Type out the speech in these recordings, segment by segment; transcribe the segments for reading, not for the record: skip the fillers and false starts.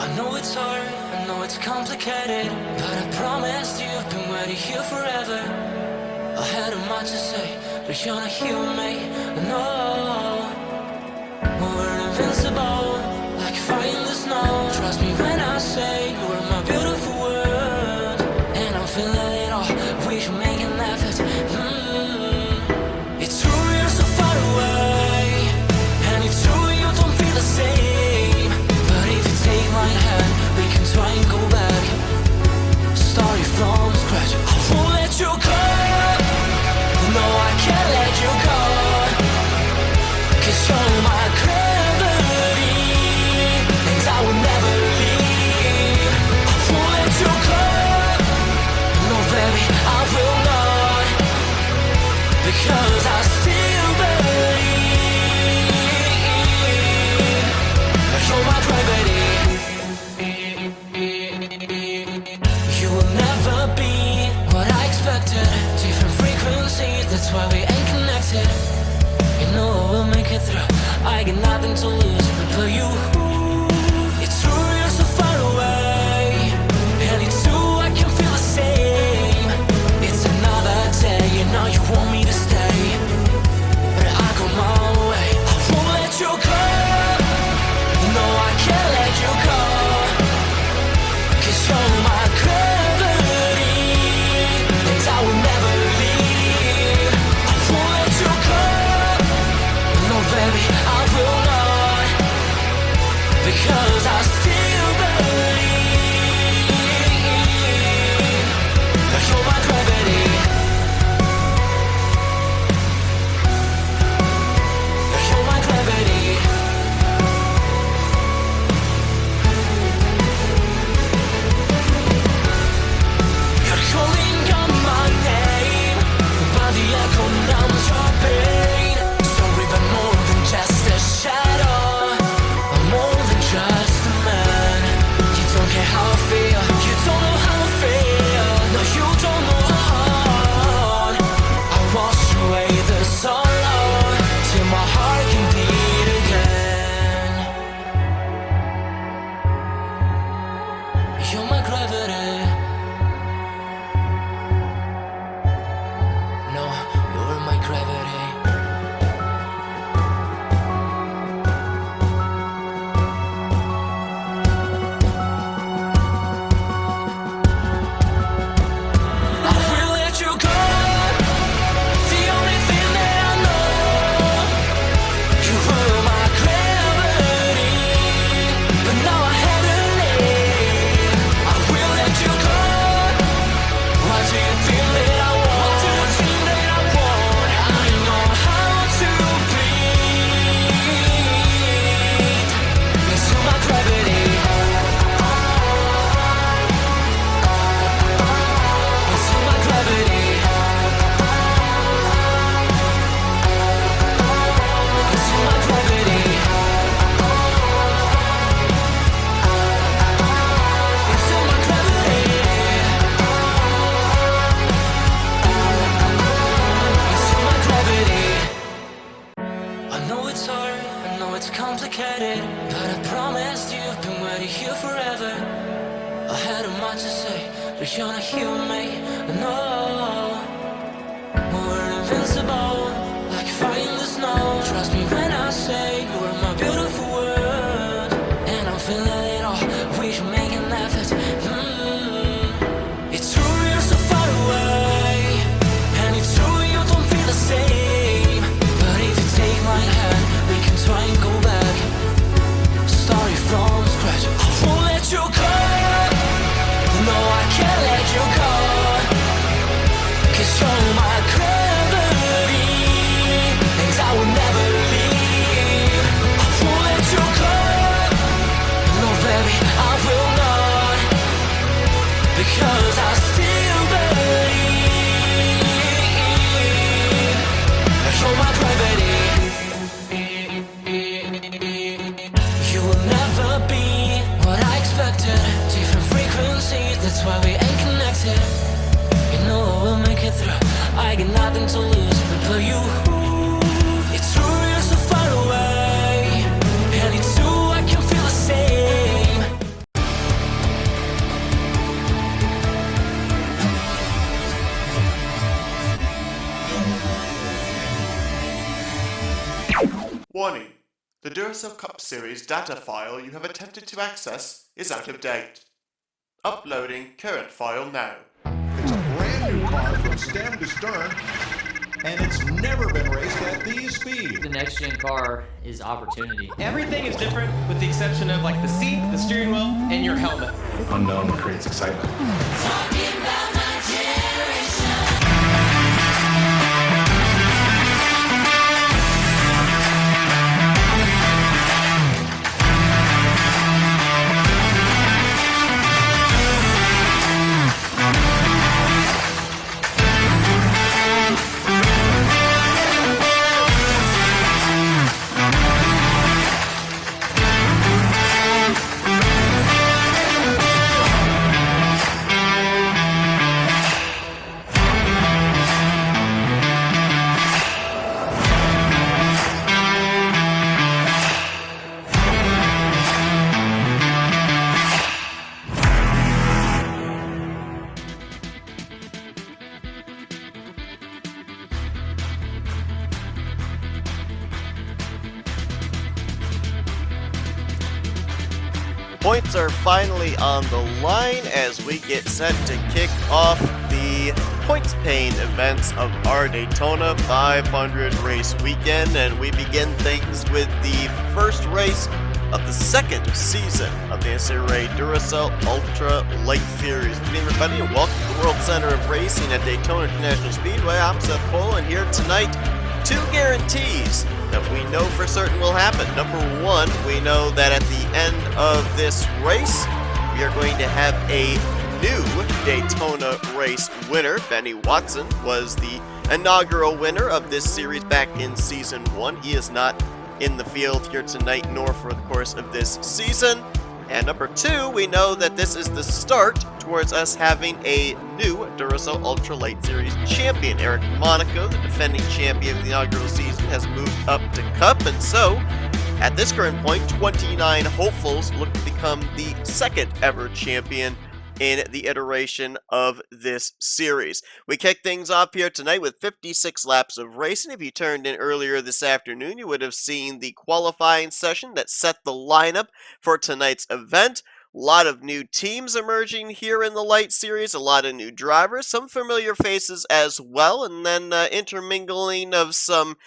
I know it's hard, I know it's complicated, but I promised you've been waiting here forever. I had a much to say, but you're not here with me, no. We're invincible, like fire in the snow. Trust me when I say you are my beautiful world, and I'm feeling it all, we should make an effort. It's true you're so far away, and it's true you don't feel the same. But if you take my hand, we can try and go back, starting from scratch. I won't let you go, no I can't let you go, 'cause you're my gravity, and I will never leave. I won't let you go, no baby I will not, because I still believe. You're my gravity. You will never be what I expected. Different frequencies, that's why we ain't connected. You know I will make it through, I got nothing to lose but you. It's true you're so far away, and it's true I can feel the same. It's another day, you know you want me to stay, but I go my way. I won't let you go, no I can't let you go, 'cause you're my gravity, and I will never leave. I won't let you go, no baby I will not, because I still believe. You're my gravity. You're my gravity. You're calling out my name, but the echo numbs your pain. Sorry, but more than just a shadow, I'm more than just a man. You don't care how I feel, you don't know how I feel. No, you don't know how. I wash away the sorrow till my heart can beat again. You're my gravity. No, you're my gravity. I will let you go, the only thing that I know. You were my gravity, but now I have to leave. I will let you go. Why do you feel that I want? What do you think that I want? I know how to breathe into my gravity, into my gravity, into my gravity, into my gravity, into my gravity. I know it's hard, I know it's complicated, but I promised you've been waiting here forever. I had a much to say, but you're not here with me, no. We're invincible, like fire in the snow. Trust me when I say you are my beautiful world, and I'm feeling it all, we should make an effort. It's true you're so far away, and it's true you don't feel the same. But if you take my hand, we can try and go back, starting from scratch. I won't let you go, no I can't let you go, 'cause you're my gravity, and I will never leave. I won't let you go, no baby I will not. Warning. The Duracell Cup Series data file you have attempted to access is out of date. Uploading current file now. It's a brand new car from stem to stern, and it's never been raced at these speeds. The next gen car is opportunity. Everything is different with the exception of like the seat, the steering wheel, and your helmet. Unknown creates excitement. Talking about my generation. Points are finally on the line as we get set to kick off the points paying events of our Daytona 500 race weekend, and we begin things with the first race of the second season of the NNSCRA Duracell Ultra Lite Series. Good evening, everybody, and welcome to the World Center of Racing at Daytona International Speedway. I'm Seth Cole, and here tonight, two guarantees that we know for certain will happen. Number one, we know that at the end of this race, we are going to have a new Daytona race winner. Benny Watson was the inaugural winner of this series back in Season 1. He is not in the field here tonight, nor for the course of this season. And number two, we know that this is the start towards us having a new Duracell Ultra Lite Series champion. Eric Monaco, the defending champion of the inaugural season, has moved up to Cup, and so at this current point, 29 hopefuls look to become the second ever champion in the iteration of this series. We kick things off here tonight with 56 laps of racing. If you turned in earlier this afternoon, you would have seen the qualifying session that set the lineup for tonight's event. A lot of new teams emerging here in the Lite Series, a lot of new drivers, some familiar faces as well, and then intermingling of some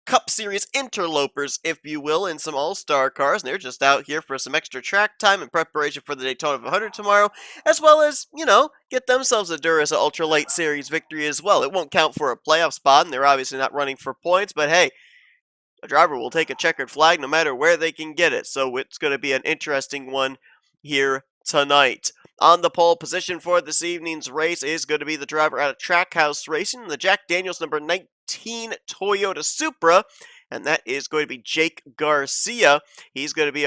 Cup Series interlopers, if you will, in some all-star cars, and they're just out here for some extra track time in preparation for the Daytona 500 tomorrow, as well as, you know, get themselves a Duracell Ultra Lite Series victory as well. It won't count for a playoff spot, and they're obviously not running for points, but hey, a driver will take a checkered flag no matter where they can get it, so it's going to be an interesting one here tonight. On the pole position for this evening's race is going to be the driver out of Trackhouse Racing, the Jack Daniels number 19 Toyota Supra, and that is going to be Jake Garcia. He's going to be,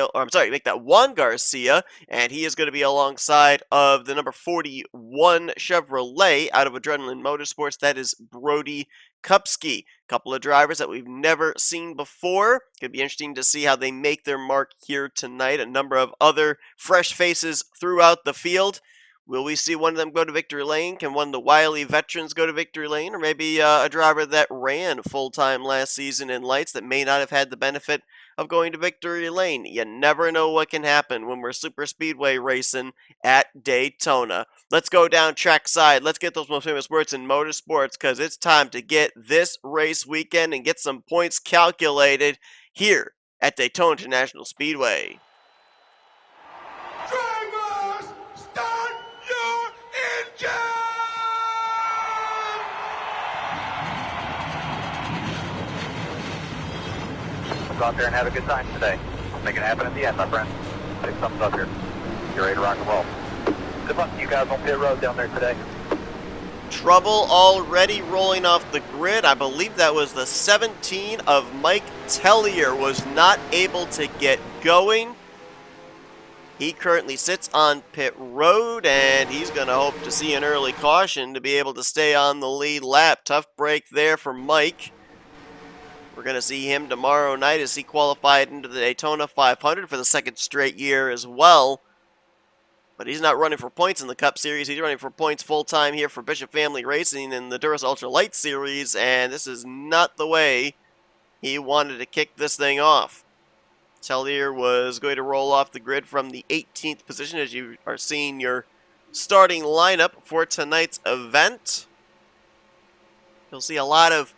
make that Juan Garcia, and he is going to be alongside of the number 41 Chevrolet out of Adrenaline Motorsports. That is Brody Kupski. Couple of drivers that we've never seen before. Could be interesting to see how they make their mark here tonight. A number of other fresh faces throughout the field. Will we see one of them go to victory lane? Can one of the wily veterans go to victory lane? Or maybe a driver that ran full-time last season in Lights that may not have had the benefit of going to victory lane. You never know what can happen when we're super speedway racing at Daytona. Let's go down trackside. Let's get those most famous words in motorsports, because it's time to get this race weekend and get some points calculated here at Daytona International Speedway. Drivers, start your engine! Go out there and have a good time today. Make it happen at the end, my friend. Take thumbs up here. You're ready to rock and roll. Good luck to you guys on pit road down there today. Trouble already rolling off the grid. I believe that was the 17 of Mike Tellier was not able to get going. He currently sits on pit road, and he's going to hope to see an early caution to be able to stay on the lead lap. Tough break there for Mike. We're going to see him tomorrow night as he qualified into the Daytona 500 for the second straight year as well. But he's not running for points in the Cup Series. He's running for points full-time here for Bishop Family Racing in the Duracell Ultra Lite Series, and this is not the way he wanted to kick this thing off. Tellier was going to roll off the grid from the 18th position as you are seeing your starting lineup for tonight's event. You'll see a lot of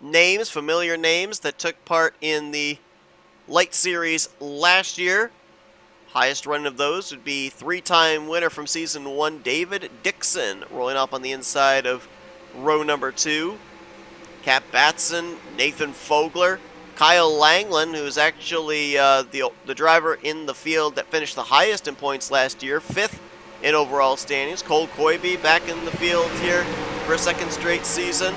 names, familiar names that took part in the Lite Series last year. Highest run of those would be three-time winner from Season 1, David Dixon, rolling up on the inside of row number 2. Cap Batson, Nathan Fogler, Kyle Langland, who is actually the driver in the field that finished the highest in points last year, 5th in overall standings. Cole Coybe back in the field here for a second straight season.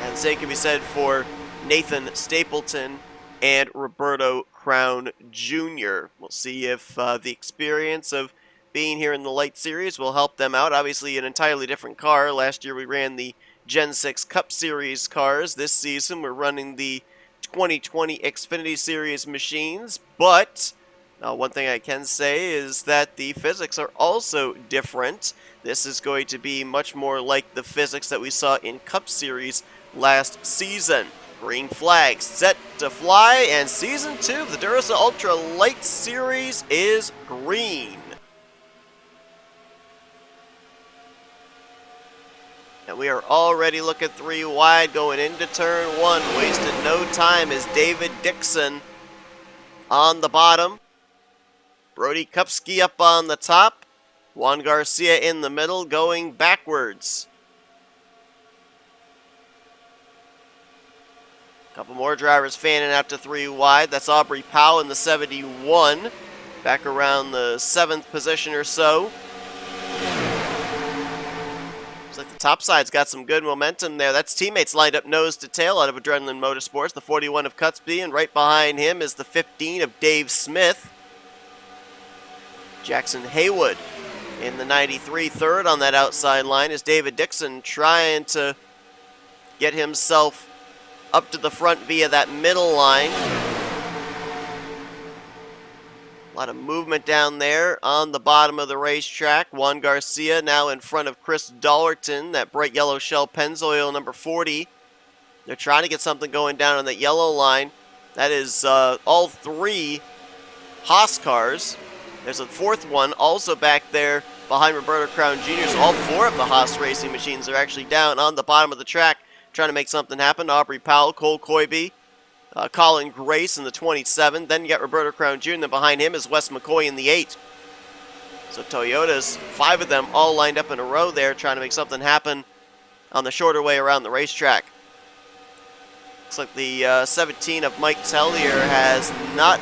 And the same can be said for Nathan Stapleton and Roberto Crown Jr. We'll see if the experience of being here in the Lite Series will help them out. Obviously an entirely different car. Last year we ran the Gen 6 Cup Series cars. This season we're running the 2020 Xfinity Series machines, but one thing I can say is that the physics are also different. This is going to be much more like the physics that we saw in Cup Series last season. Green flag set to fly, and Season 2 of the Duracell Ultra Lite Series is green. And we are already looking 3 wide going into turn 1. Wasted no time as David Dixon on the bottom. Brody Kupski up on the top. Juan Garcia in the middle going backwards. Couple more drivers fanning out to 3 wide. That's Aubrey Powell in the 71. Back around the 7th position or so. Looks like the top side's got some good momentum there. That's teammates lined up nose to tail out of Adrenaline Motorsports. The 41 of Cutsby, and right behind him is the 15 of Dave Smith. Jackson Haywood in the 93, third on that outside line is David Dixon trying to get himself up to the front via that middle line. A lot of movement down there on the bottom of the racetrack. Juan Garcia now in front of Chris Dollerton, that bright yellow Shell Pennzoil number 40. They're trying to get something going down on that yellow line. That is all 3 Haas cars. There's a 4th one also back there behind Roberto Crown Jr. So all 4 of the Haas racing machines are actually down on the bottom of the track trying to make something happen. Aubrey Powell, Cole Coybe, Colin Grace in the 27. Then you got Roberto Crown Jr. And then behind him is Wes McCoy in the 8. So Toyotas, 5 of them all lined up in a row there trying to make something happen on the shorter way around the racetrack. Looks like the 17 of Mike Tellier has not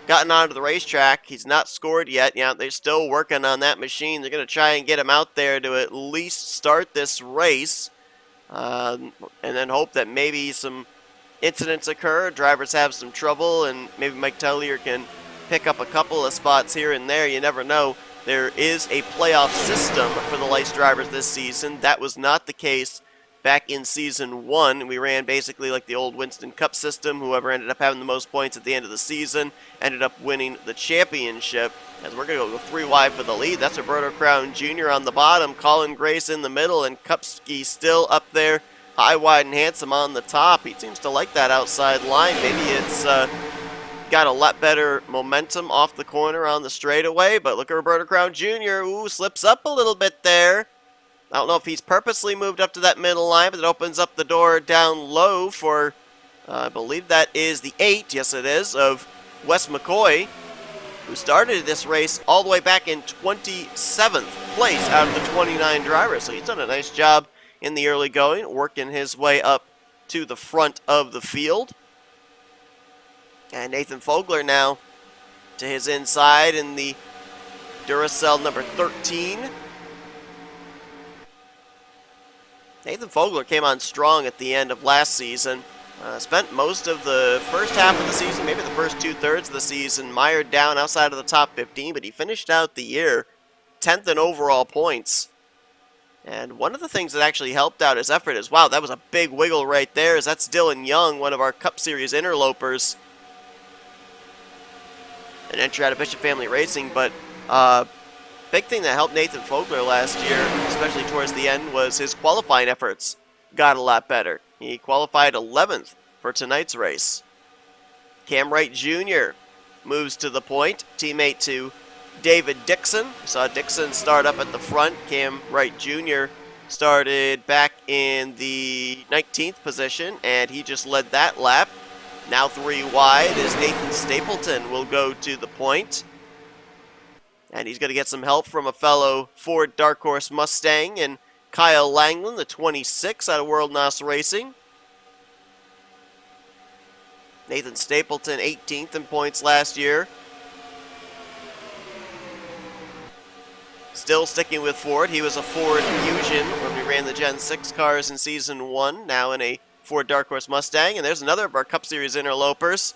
gotten onto the racetrack. He's not scored yet. Yeah, they're still working on that machine. They're going to try and get him out there to at least start this race. And then hope that maybe some incidents occur, drivers have some trouble, and maybe Mike Tellier can pick up a couple of spots here and there. You never know. There is a playoff system for the Lite drivers this season. That was not the case back in Season 1. We ran basically like the old Winston Cup system. Whoever ended up having the most points at the end of the season ended up winning the championship. As we're going to go 3 wide for the lead. That's Roberto Crown Jr. on the bottom, Colin Grace in the middle, and Kupski still up there, high, wide, and handsome on the top. He seems to like that outside line. Maybe it's got a lot better momentum off the corner on the straightaway, but look at Roberto Crown Jr. Ooh, slips up a little bit there. I don't know if he's purposely moved up to that middle line, but it opens up the door down low for, I believe that is the 8, yes it is, of Wes McCoy, who started this race all the way back in 27th place out of the 29 drivers. So he's done a nice job in the early going, working his way up to the front of the field. And Nathan Fogler now to his inside in the Duracell number 13. Nathan Fogler came on strong at the end of last season. Spent most of the first half of the season, maybe the first 2/3 of the season, mired down outside of the top 15, but he finished out the year 10th in overall points. And one of the things that actually helped out his effort is, wow, that was a big wiggle right there, is that's Dylan Young, one of our Cup Series interlopers. An entry out of Bishop Family Racing, but big thing that helped Nathan Fogler last year, especially towards the end, was his qualifying efforts got a lot better. He qualified 11th for tonight's race. Cam Wright Jr. moves to the point, teammate to David Dixon. We saw Dixon start up at the front. Cam Wright Jr. started back in the 19th position, and he just led that lap. Now 3 wide as Nathan Stapleton will go to the point. And he's going to get some help from a fellow Ford Dark Horse Mustang and Kyle Langland, the 26 out of World NOS Racing. Nathan Stapleton 18th in points last year. Still sticking with Ford. He was a Ford Fusion when we ran the Gen 6 cars in Season 1, now in a Ford Dark Horse Mustang. And there's another of our Cup Series interlopers.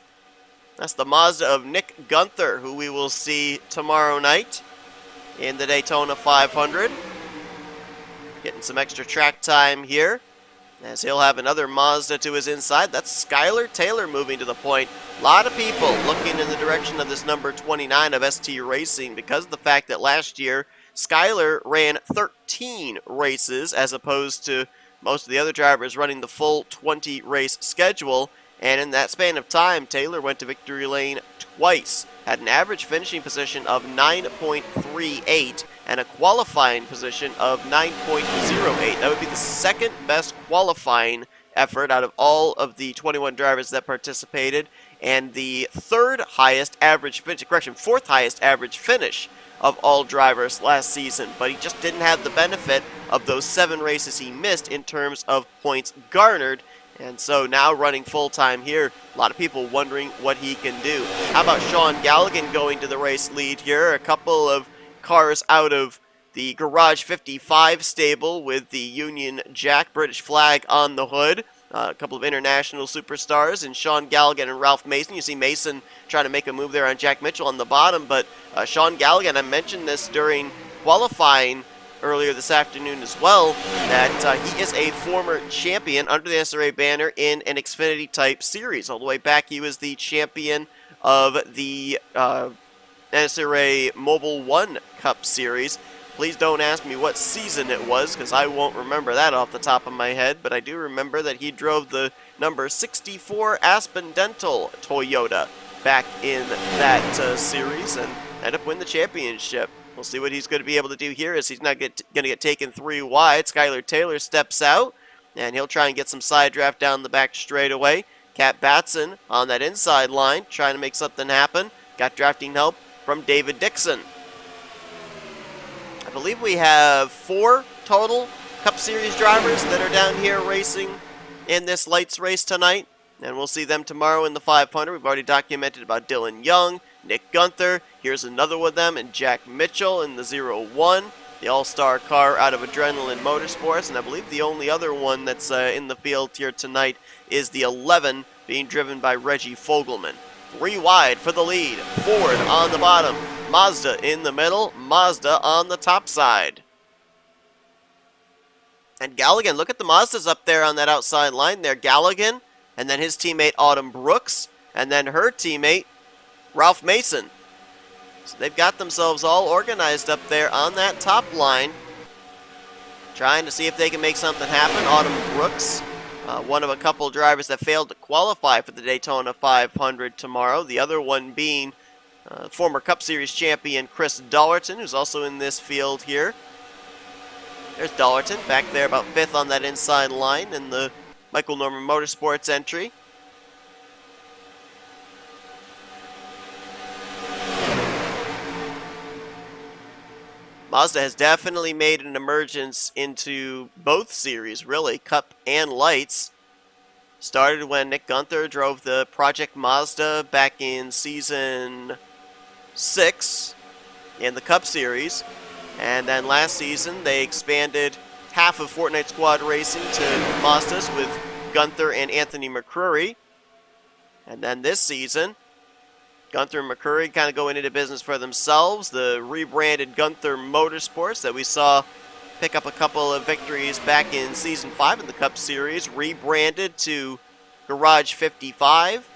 That's the Mazda of Nick Gunther, who we will see tomorrow night in the Daytona 500. Getting some extra track time here, as he'll have another Mazda to his inside. That's Skylar Taylor moving to the point. A lot of people looking in the direction of this number 29 of ST Racing because of the fact that last year Skylar ran 13 races as opposed to most of the other drivers running the full 20 race schedule. And in that span of time, Taylor went to victory lane twice, had an average finishing position of 9.38 and a qualifying position of 9.08. That would be the second best qualifying effort out of all of the 21 drivers that participated, and the fourth highest average finish of all drivers last season. But he just didn't have the benefit of those 7 races he missed in terms of points garnered. And so now running full-time here, a lot of people wondering what he can do. How about Sean Galligan going to the race lead here? A couple of cars out of the Garage 55 stable with the Union Jack British flag on the hood. A couple of international superstars in Sean Galligan and Ralph Mason. You see Mason trying to make a move there on Jack Mitchell on the bottom, but Sean Galligan, I mentioned this during qualifying earlier this afternoon as well, that he is a former champion under the NSCRA banner in an Xfinity type series. All the way back, he was the champion of the NSCRA Mobile 1 Cup Series. Please don't ask me what season it was, because I won't remember that off the top of my head, but I do remember that he drove the number 64 Aspen Dental Toyota back in that series and ended up winning the championship. We'll see what he's going to be able to do here, as he's not going to get taken 3 wide. Skylar Taylor steps out, and he'll try and get some side draft down the back straightaway. Cat Batson on that inside line, trying to make something happen. Got drafting help from David Dixon. I believe we have 4 total Cup Series drivers that are down here racing in this Lights race tonight, and we'll see them tomorrow in the 500. We've already documented about Dylan Young, Nick Gunther. Here's another one of them, and Jack Mitchell in the 01, the all-star car out of Adrenaline Motorsports. And I believe the only other one that's in the field here tonight is the 11, being driven by Reggie Fogelman. 3 wide for the lead. Ford on the bottom, Mazda in the middle, Mazda on the top side. And Galligan, look at the Mazdas up there on that outside line there. Galligan, and then his teammate Autumn Brooks, and then her teammate Ralph Mason. So they've got themselves all organized up there on that top line, trying to see if they can make something happen. Autumn Brooks, one of a couple drivers that failed to qualify for the Daytona 500 tomorrow. The other one being former Cup Series champion Chris Dollerton, who's also in this field here. There's Dollerton back there about 5th on that inside line in the Michael Norman Motorsports entry. Mazda has definitely made an emergence into both series, really, Cup and Lights. Started when Nick Gunther drove the Project Mazda back in Season 6 in the Cup Series. And then last season, they expanded half of Fortnite Squad Racing to Mazdas with Gunther and Anthony McCrory. And then this season, Gunther and McCrory kind of going into business for themselves. The rebranded Gunther Motorsports that we saw pick up a couple of victories back in Season 5 in the Cup Series, rebranded to Garage 55.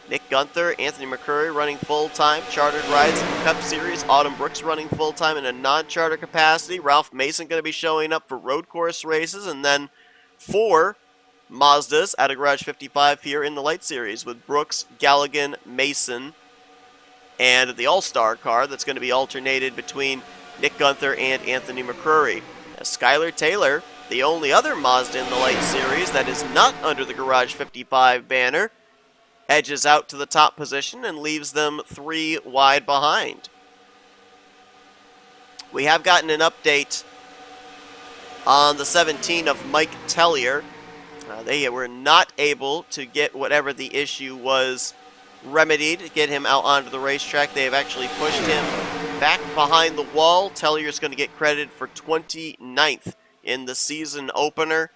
Nick Gunther, Anthony McCrory running full-time chartered rides in the Cup Series. Autumn Brooks running full-time in a non-charter capacity. Ralph Mason going to be showing up for road course races. And then 4 Mazdas out of Garage 55 here in the Lite Series with Brooks, Galligan, Mason, and the All-Star car that's going to be alternated between Nick Gunther and Anthony McCrory. Skylar Taylor, the only other Mazda in the Lite Series that is not under the Garage 55 banner, edges out to the top position and leaves them 3 wide behind. We have gotten an update on the 17 of Mike Tellier. They were not able to get whatever the issue was remedied to get him out onto the racetrack. They have actually pushed him back behind the wall. Tellier's going to get credited for 29th in the season opener.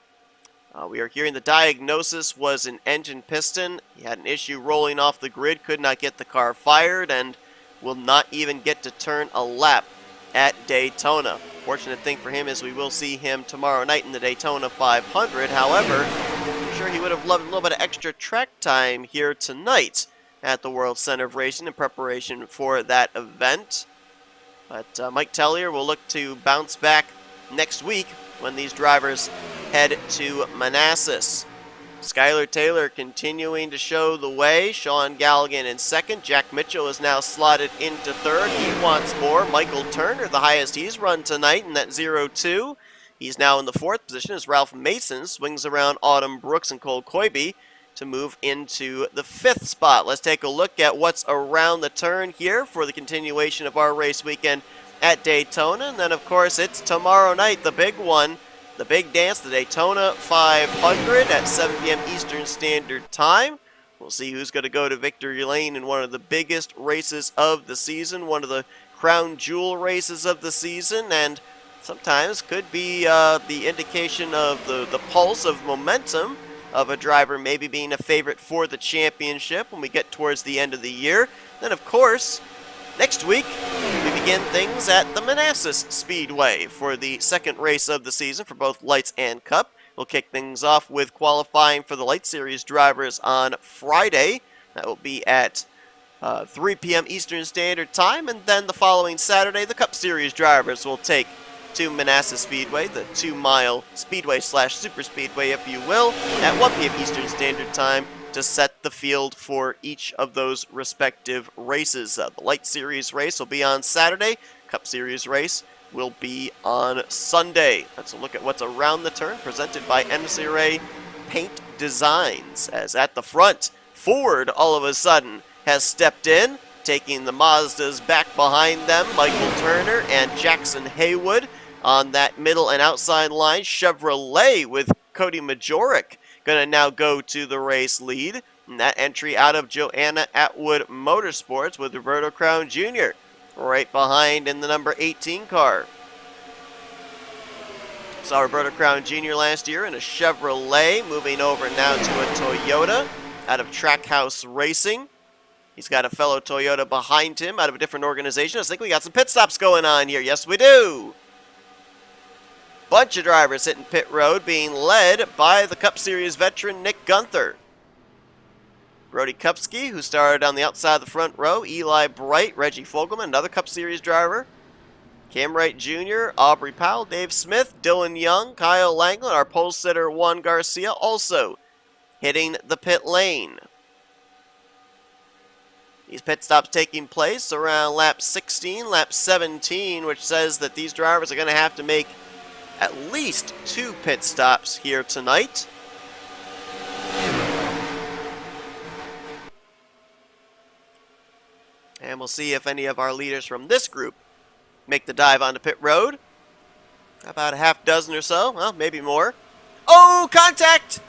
We are hearing the diagnosis was an engine piston. He had an issue rolling off the grid, could not get the car fired, and will not even get to turn a lap at Daytona. Fortunate thing for him is we will see him tomorrow night in the Daytona 500. However, I'm sure he would have loved a little bit of extra track time here tonight at the World Center of Racing in preparation for that event. But Mike Tellier will look to bounce back next week when these drivers head to Manassas. Skylar Taylor continuing to show the way. Sean Galligan in second. Jack Mitchell is now slotted into third. He wants more. Michael Turner, the highest he's run tonight in that 0-2. He's now in the fourth position as Ralph Mason swings around Autumn Brooks and Cole Koibe to move into the fifth spot. Let's take a look at what's around the turn here for the continuation of our race weekend at Daytona. And then, of course, it's tomorrow night, the big one, the big dance, the Daytona 500 at 7 p.m. Eastern Standard Time. We'll see who's going to go to victory lane in one of the biggest races of the season, one of the crown jewel races of the season, and sometimes could be the indication of the pulse of momentum of a driver maybe being a favorite for the championship when we get towards the end of the year. Then, of course, next week, we begin things at the Manassas Speedway for the second race of the season for both Lights and Cup. We'll kick things off with qualifying for the Light Series drivers on Friday. That will be at 3 p.m. Eastern Standard Time, and then the following Saturday, the Cup Series drivers will take to Manassas Speedway, the 2-mile speedway / super speedway, if you will, at 1 p.m. Eastern Standard Time to set the field for each of those respective races. The Light Series race will be on Saturday. Cup Series race will be on Sunday. Let's look at what's around the turn, presented by NNSCRA Paint Designs. As at the front, Ford all of a sudden has stepped in, taking the Mazdas back behind them. Michael Turner and Jackson Haywood on that middle and outside line. Chevrolet with Cody Majorek going to now go to the race lead. And that entry out of Joanna Atwood Motorsports with Roberto Crown Jr. right behind in the number 18 car. Saw Roberto Crown Jr. last year in a Chevrolet, moving over now to a Toyota out of Trackhouse Racing. He's got a fellow Toyota behind him out of a different organization. I think we got some pit stops going on here. Yes, we do. Bunch of drivers hitting pit road, being led by the Cup Series veteran Nick Gunther. Brody Kupski, who started on the outside of the front row. Eli Bright, Reggie Fogelman, another Cup Series driver. Cam Wright Jr., Aubrey Powell, Dave Smith, Dylan Young, Kyle Langland, our pole sitter Juan Garcia, also hitting the pit lane. These pit stops taking place around lap 16, lap 17, which says that these drivers are going to have to make at least 2 pit stops here tonight. And we'll see if any of our leaders from this group make the dive onto pit road. About a half dozen or so, well, maybe more. Oh, contact!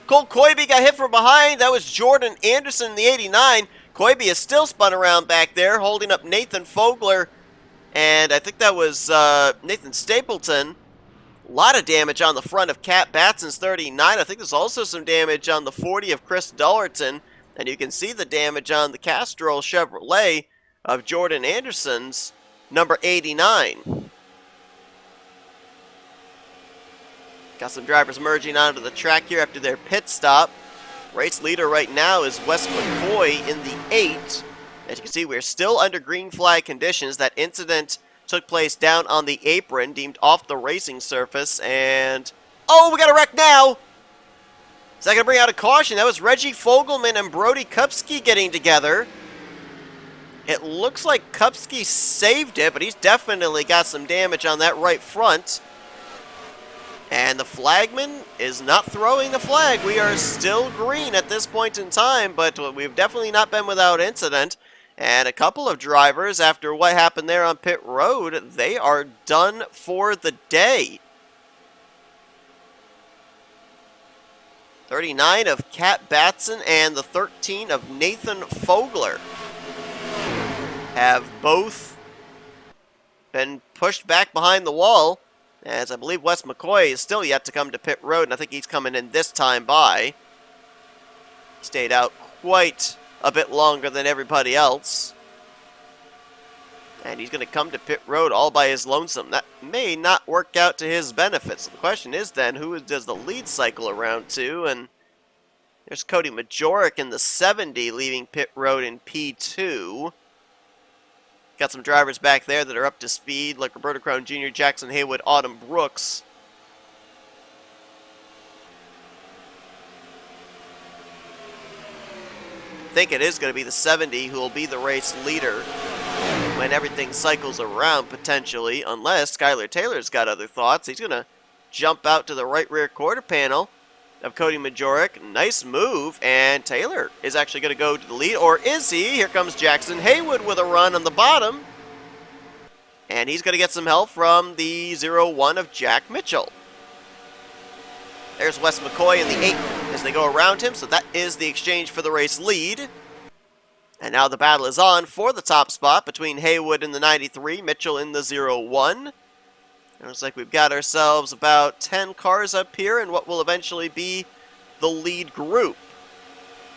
Cole Koibe got hit from behind. That was Jordan Anderson in the 89. Koibe is still spun around back there, holding up Nathan Fogler, and I think that was Nathan Stapleton. A lot of damage on the front of Cat Batson's 39. I think there's also some damage on the 40 of Chris Dullerton, and you can see the damage on the Castrol Chevrolet of Jordan Anderson's number 89. Got some drivers merging onto the track here after their pit stop. Race leader right now is Wes McCoy in the 8. As you can see, we're still under green flag conditions. That incident took place down on the apron, deemed off the racing surface, and oh, we got a wreck now! Is that going to bring out a caution? That was Reggie Fogelman and Brody Kupski getting together. It looks like Kupski saved it, but he's definitely got some damage on that right front. And the flagman is not throwing the flag. We are still green at this point in time, but we've definitely not been without incident. And a couple of drivers, after what happened there on pit road, they are done for the day. 39 of Kat Batson and the 13 of Nathan Fogler have both been pushed back behind the wall, as I believe Wes McCoy is still yet to come to pit road, and I think he's coming in this time by. Stayed out quite a bit longer than everybody else. And he's going to come to pit road all by his lonesome. That may not work out to his benefit. So the question is then, who does the lead cycle around to? And there's Cody Majorek in the 70 leaving pit road in P2. Got some drivers back there that are up to speed, like Roberto Crown Jr., Jackson Haywood, Autumn Brooks. I think it is going to be the 70 who will be the race leader when everything cycles around, potentially, unless Skylar Taylor's got other thoughts. He's going to jump out to the right rear quarter panel of Cody Majorek. Nice move, and Taylor is actually going to go to the lead, or is he? Here comes Jackson Haywood with a run on the bottom, and he's going to get some help from the 0-1 of Jack Mitchell. There's Wes McCoy in the 8 as they go around him, so that is the exchange for the race lead. And now the battle is on for the top spot between Haywood in the 93, Mitchell in the 0-1. It looks like we've got ourselves about 10 cars up here in what will eventually be the lead group.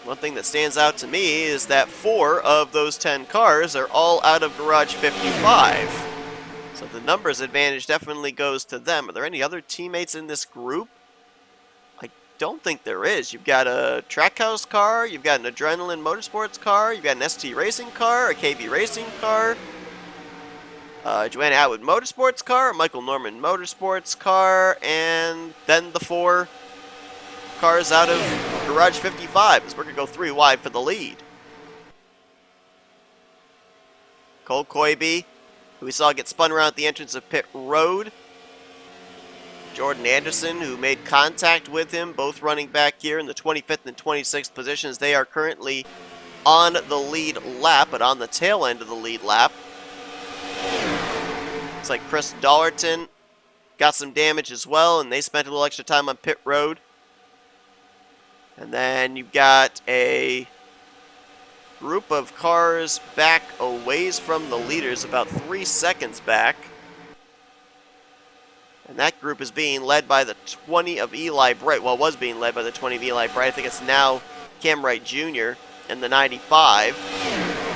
One thing that stands out to me is that 4 of those 10 cars are all out of Garage 55. So the numbers advantage definitely goes to them. Are there any other teammates in this group? I don't think there is. You've got a Trackhouse car, you've got an Adrenaline Motorsports car, you've got an ST Racing car, a KB Racing car, Joanna Atwood Motorsports car, Michael Norman Motorsports car, and then the 4 cars out of Garage 55 as we're going to go 3 wide for the lead. Cole Koibe, who we saw get spun around at the entrance of pit road. Jordan Anderson, who made contact with him, both running back here in the 25th and 26th positions. They are currently on the lead lap, but on the tail end of the lead lap. Looks like Chris Dollarton got some damage as well, and they spent a little extra time on pit road. And then you've got a group of cars back a ways from the leaders, about 3 seconds back. And that group is being led by the 20 of Eli Bright. Well, it was being led by the 20 of Eli Bright. I think it's now Cam Wright Jr. in the 95.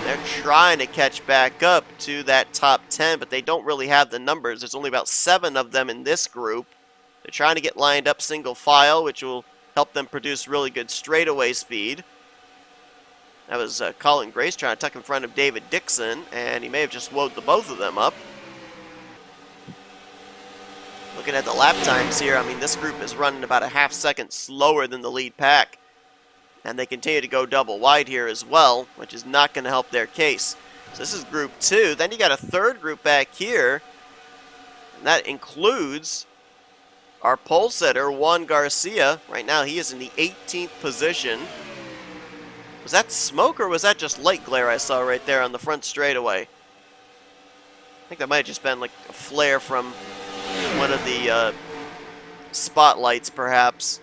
They're trying to catch back up to that top 10, but they don't really have the numbers. There's only about 7 of them in this group. They're trying to get lined up single file, which will help them produce really good straightaway speed. That was Colin Grace trying to tuck in front of David Dixon, and he may have just woed the both of them up. Looking at the lap times here, I mean, this group is running about a half second slower than the lead pack. And they continue to go double wide here as well, which is not going to help their case. So this is group 2. Then you got a third group back here, and that includes our pole setter, Juan Garcia. Right now he is in the 18th position. Was that smoke or was that just light glare I saw right there on the front straightaway? I think that might have just been like a flare from one of the spotlights, perhaps.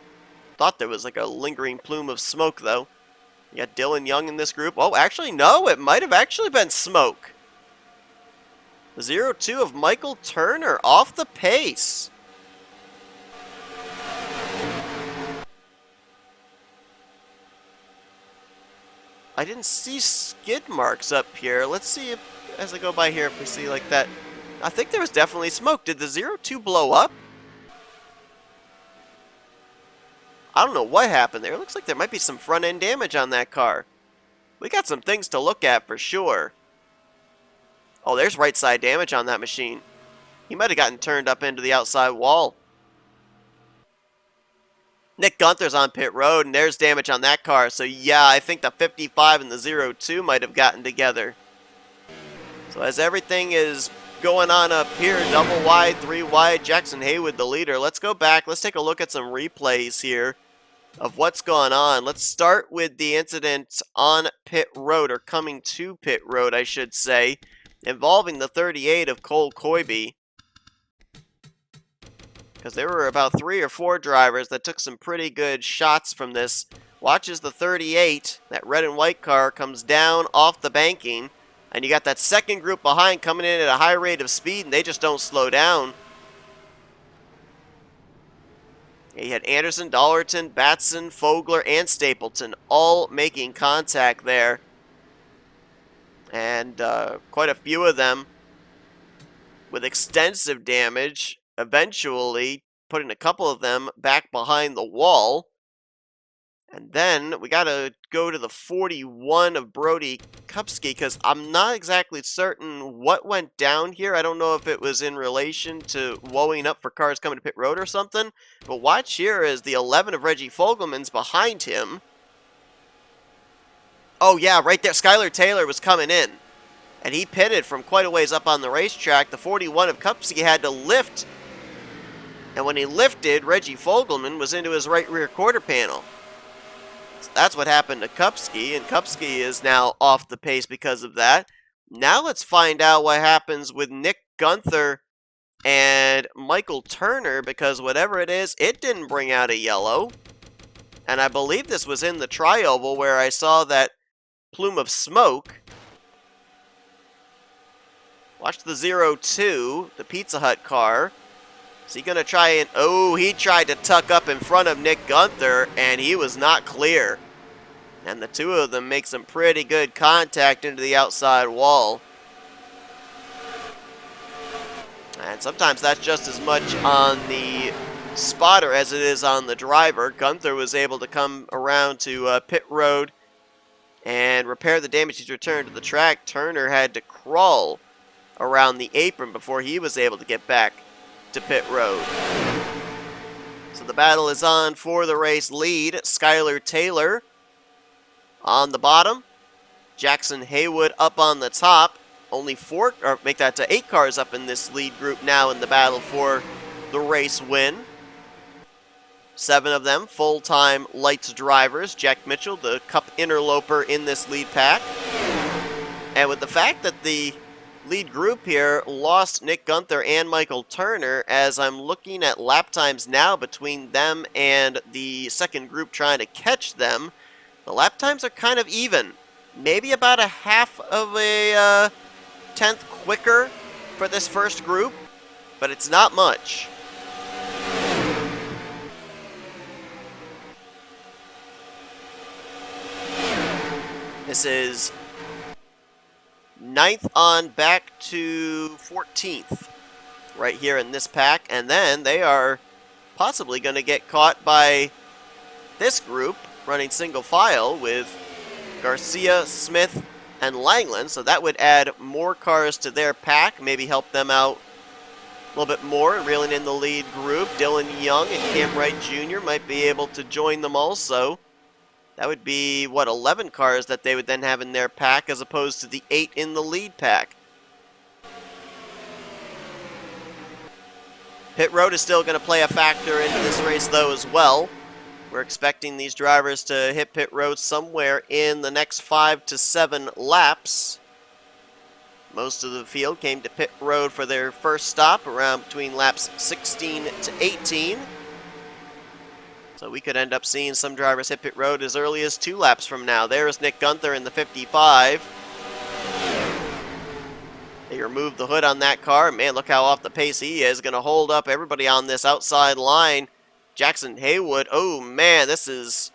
Thought there was like a lingering plume of smoke, though. You got Dylan Young in this group. Oh, actually, no, it might have actually been smoke. The 0-2 of Michael Turner off the pace. I didn't see skid marks up here. Let's see if, as I go by here, if we see like that. I think there was definitely smoke. Did the 0-2 blow up? I don't know what happened there. It looks like there might be some front end damage on that car. We got some things to look at for sure. Oh, there's right side damage on that machine. He might have gotten turned up into the outside wall. Nick Gunther's on pit road, and there's damage on that car. So yeah, I think the 55 and the 02 might have gotten together. So as everything is going on up here, double wide, 3 wide, Jackson Haywood the leader. Let's go back. Let's take a look at some replays here of what's going on. Let's start with the incident on pit road, or coming to pit road, I should say, involving the 38 of Cole Coybe. Because there were about 3 or 4 drivers that took some pretty good shots from this. Watch as the 38, that red and white car, comes down off the banking. And you got that second group behind coming in at a high rate of speed, and they just don't slow down. You had Anderson, Dollerton, Batson, Fogler, and Stapleton all making contact there. And quite a few of them with extensive damage, eventually putting a couple of them back behind the wall. And then we got to go to the 41 of Brody Kupski, because I'm not exactly certain what went down here. I don't know if it was in relation to woeing up for cars coming to pit road or something. But watch here as the 11 of Reggie Fogelman's behind him. Oh yeah, right there. Skylar Taylor was coming in. And he pitted from quite a ways up on the racetrack. The 41 of Kupski had to lift. And when he lifted, Reggie Fogelman was into his right rear quarter panel. So that's what happened to Kupski, and Kupski is now off the pace because of that. Now let's find out what happens with Nick Gunther and Michael Turner, because whatever it is, it didn't bring out a yellow. And I believe this was in the tri-oval where I saw that plume of smoke. Watch the 02, the Pizza Hut car. Is he going to try and... Oh, he tried to tuck up in front of Nick Gunther, and he was not clear. And the two of them make some pretty good contact into the outside wall. And sometimes that's just as much on the spotter as it is on the driver. Gunther was able to come around to pit road and repair the damage he's returned to the track. Turner had to crawl around the apron before he was able to get back to pit road. So the battle is on for the race lead. Skylar Taylor on the bottom. Jackson Haywood up on the top. Only 4, or make that to 8 cars up in this lead group now in the battle for the race win. 7 of them full-time Lite drivers. Jack Mitchell, the Cup interloper in this lead pack. And with the fact that the lead group here lost Nick Gunther and Michael Turner, as I'm looking at lap times now between them and the second group trying to catch them, the lap times are kind of even. Maybe about a half of a tenth quicker for this first group, but it's not much. This is 9th on back to 14th right here in this pack, and then they are possibly going to get caught by this group running single file with Garcia, Smith, and Langland, so that would add more cars to their pack, maybe help them out a little bit more, reeling in the lead group. Dylan Young and Cam Wright Jr. might be able to join them also. That would be, what, 11 cars that they would then have in their pack as opposed to the 8 in the lead pack. Pit road is still going to play a factor into this race, though, as well. We're expecting these drivers to hit pit road somewhere in the next 5 to 7 laps. Most of the field came to pit road for their first stop around between laps 16 to 18. So we could end up seeing some drivers hit pit road as early as 2 laps from now. There's Nick Gunther in the 55. They removed the hood on that car. Man, look how off the pace he is. Going to hold up everybody on this outside line. Jackson Haywood. Oh, man, this is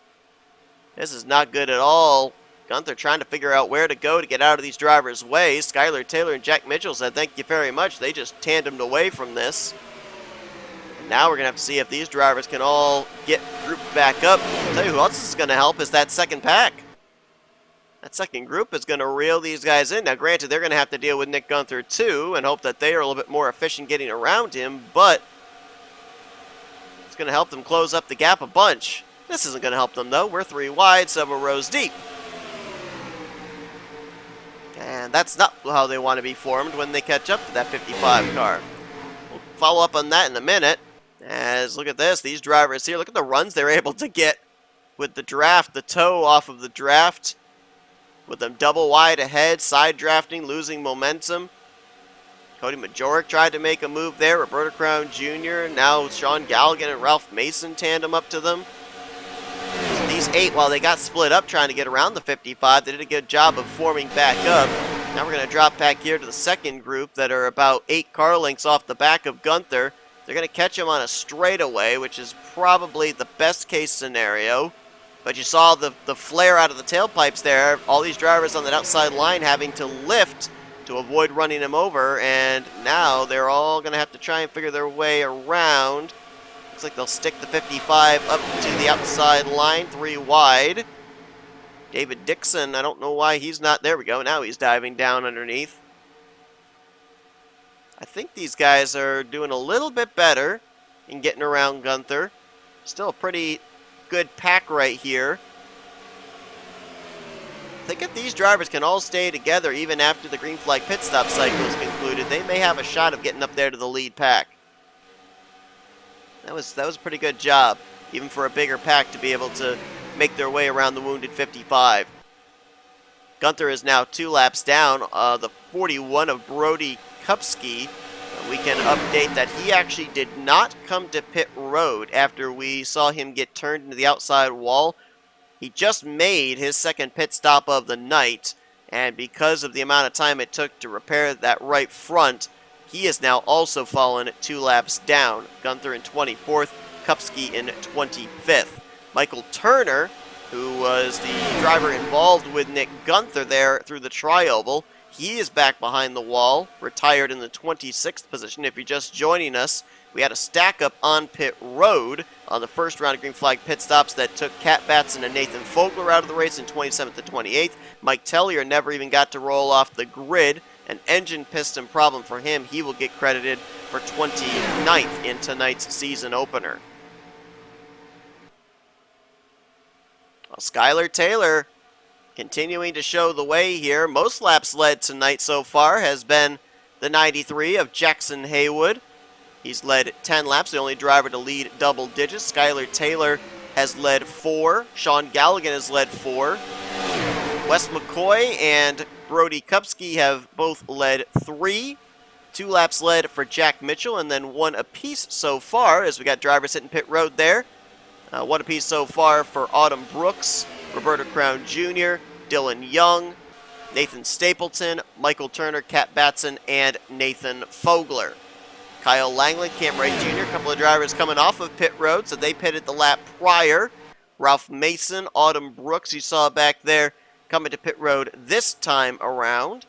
not good at all. Gunther trying to figure out where to go to get out of these drivers' way. Skylar Taylor and Jack Mitchell said, thank you very much. They just tandemed away from this. Now we're going to have to see if these drivers can all get grouped back up. I'll tell you who else is going to help is that second pack. That second group is going to reel these guys in. Now, granted, they're going to have to deal with Nick Gunther, too, and hope that they are a little bit more efficient getting around him, but It's going to help them close up the gap a bunch. This isn't going to help them, though. We're 3 wide, several rows deep. And that's not how they want to be formed when they catch up to that 55 car. We'll follow up on that in a minute. As, look at this, these drivers here, look at the runs they're able to get with the draft, the toe off of the draft, with them double wide ahead, side drafting, losing momentum. Cody Majoric tried to make a move there, Roberto Crown Jr., now Sean Galligan and Ralph Mason tandem up to them. So these 8, while they got split up trying to get around the 55, they did a good job of forming back up. Now we're going to drop back here to the second group that are about 8 car lengths off the back of Gunther. They're going to catch him on a straightaway, which is probably the best case scenario. But you saw the flare out of the tailpipes there. All these drivers on that outside line having to lift to avoid running him over. And now they're all going to have to try and figure their way around. Looks like they'll stick the 55 up to the outside line, 3 wide. David Dixon, I don't know why he's not. There we go. Now he's diving down underneath. I think these guys are doing a little bit better in getting around Gunther. Still a pretty good pack right here. I think if these drivers can all stay together even after the green flag pit stop cycle is concluded, they may have a shot of getting up there to the lead pack. That was a pretty good job, even for a bigger pack to be able to make their way around the wounded 55. Gunther is now 2 laps down. The 41 of Brody Kupski, we can update that he actually did not come to pit road after we saw him get turned into the outside wall. He just made his second pit stop of the night, and because of the amount of time it took to repair that right front, he is now also fallen 2 laps down. Gunther in 24th, Kupski in 25th. Michael Turner, who was the driver involved with Nick Gunther there through the tri-oval, he is back behind the wall, retired in the 26th position. If you're just joining us, we had a stack up on pit road on the first round of green flag pit stops that took Cat Batson and Nathan Fogler out of the race in 27th to 28th. Mike Tellier never even got to roll off the grid. An engine piston problem for him. He will get credited for 29th in tonight's season opener. Well, Skylar Taylor continuing to show the way here. Most laps led tonight so far has been the 93 of Jackson Haywood. He's led 10 laps, the only driver to lead double digits. Skylar Taylor has led 4. Sean Galligan has led 4. Wes McCoy and Brody Kupski have both led 3. 2 laps led for Jack Mitchell, and then 1 apiece so far, as we got drivers hitting pit road there. 1 apiece so far for Autumn Brooks, Roberta Crown Jr., Dylan Young, Nathan Stapleton, Michael Turner, Cat Batson, and Nathan Fogler. Kyle Langley, Cam Ray Jr., a couple of drivers coming off of pit road, so they pitted the lap prior. Ralph Mason, Autumn Brooks, you saw back there, coming to pit road this time around.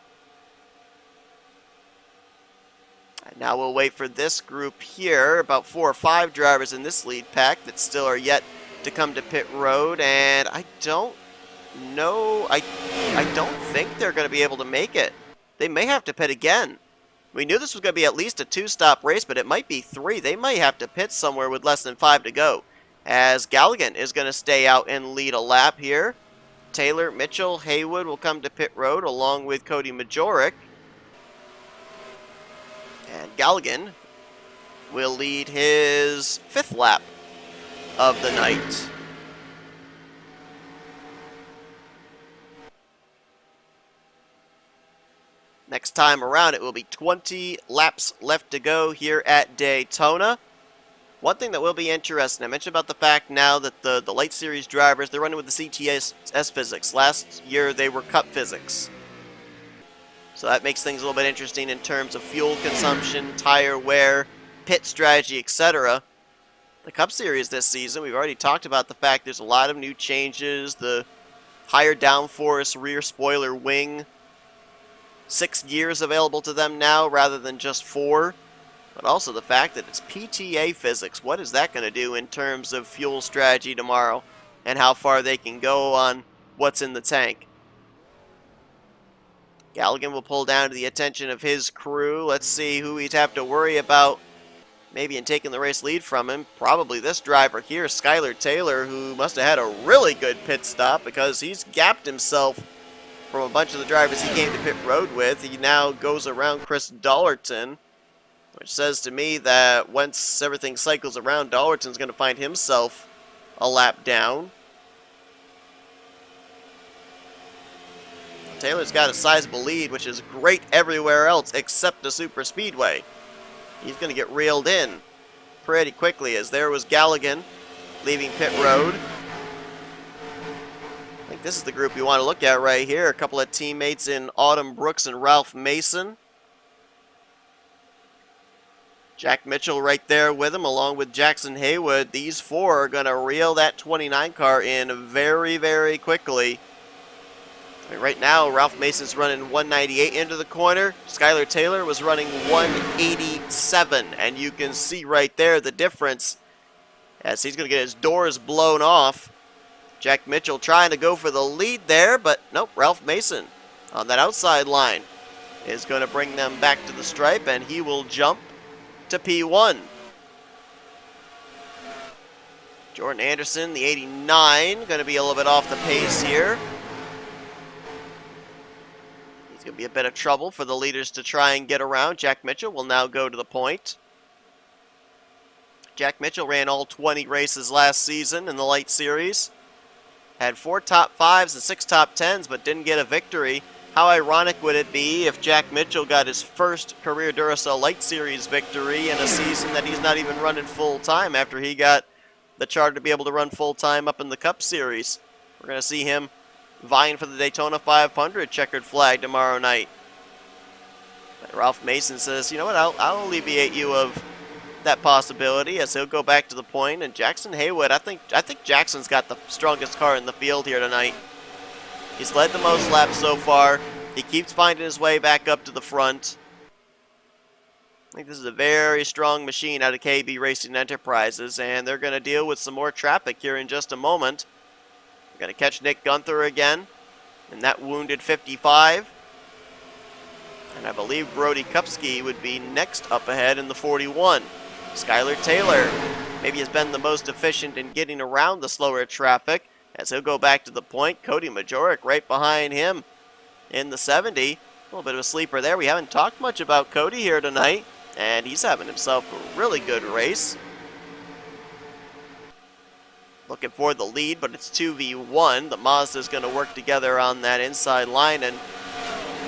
And now we'll wait for this group here, about 4 or 5 drivers in this lead pack that still are yet to come to pit road, and I don't know, I don't think they're going to be able to make it. They may have to pit again. We knew this was going to be at least a 2-stop race, but it might be 3. They might have to pit somewhere with less than 5 to go, as Galligan is going to stay out and lead a lap here. Taylor, Mitchell, Haywood will come to pit road along with Cody Majoric. And Galligan will lead his 5th lap of the night. Next time around, it will be 20 laps left to go here at Daytona. One thing that will be interesting, I mentioned about the fact now that the Lite Series drivers, they're running with the CTS physics. Last year, they were Cup physics. So that makes things a little bit interesting in terms of fuel consumption, tire wear, pit strategy, etc. The Cup Series this season, we've already talked about the fact there's a lot of new changes. The higher downforce rear spoiler wing, 6 gears available to them now rather than just 4. But also the fact that it's PTA physics. What is that going to do in terms of fuel strategy tomorrow and how far they can go on what's in the tank? Galligan will pull down to the attention of his crew. Let's see who he'd have to worry about maybe in taking the race lead from him, probably this driver here, Skylar Taylor, who must have had a really good pit stop because he's gapped himself from a bunch of the drivers he came to pit road with. He now goes around Chris Dollerton, which says to me that once everything cycles around, Dollerton's going to find himself a lap down. Taylor's got a sizable lead, which is great everywhere else except the super speedway. He's going to get reeled in pretty quickly, as there was Galligan leaving pit road. I think this is the group you want to look at right here. A couple of teammates in Autumn Brooks and Ralph Mason. Jack Mitchell right there with him, along with Jackson Haywood. These four are going to reel that 29 car in very, very quickly. I mean, right now, Ralph Mason's running 198 into the corner. Skylar Taylor was running 187. And you can see right there the difference as he's going to get his doors blown off. Jack Mitchell trying to go for the lead there, but nope, Ralph Mason on that outside line is going to bring them back to the stripe, and he will jump to P1. Jordan Anderson, the 89, going to be a little bit off the pace here. He's going to be a bit of trouble for the leaders to try and get around. Jack Mitchell will now go to the point. Jack Mitchell ran all 20 races last season in the Lite Series. Had 4 top 5s and 6 top 10s, but didn't get a victory. How ironic would it be if Jack Mitchell got his first career Duracell Lite Series victory in a season that he's not even running full-time after he got the charter to be able to run full-time up in the Cup Series. We're going to see him vying for the Daytona 500 checkered flag tomorrow night. But Ralph Mason says, you know what, I'll alleviate you of that possibility, as he'll go back to the point. And Jackson Haywood, I think Jackson's got the strongest car in the field here tonight. He's led the most laps so far. He keeps finding his way back up to the front. I think this is a very strong machine out of KB Racing Enterprises, and they're going to deal with some more traffic here in just a moment. We're going to catch Nick Gunther again in that wounded 55. And I believe Brody Kupski would be next up ahead in the 41. Skylar Taylor maybe has been the most efficient in getting around the slower traffic, as he'll go back to the point. Cody Majorek right behind him in the 70. A little bit of a sleeper there. We haven't talked much about Cody here tonight, and he's having himself a really good race. Looking for the lead, but it's 2v1. The Mazda's going to work together on that inside line, and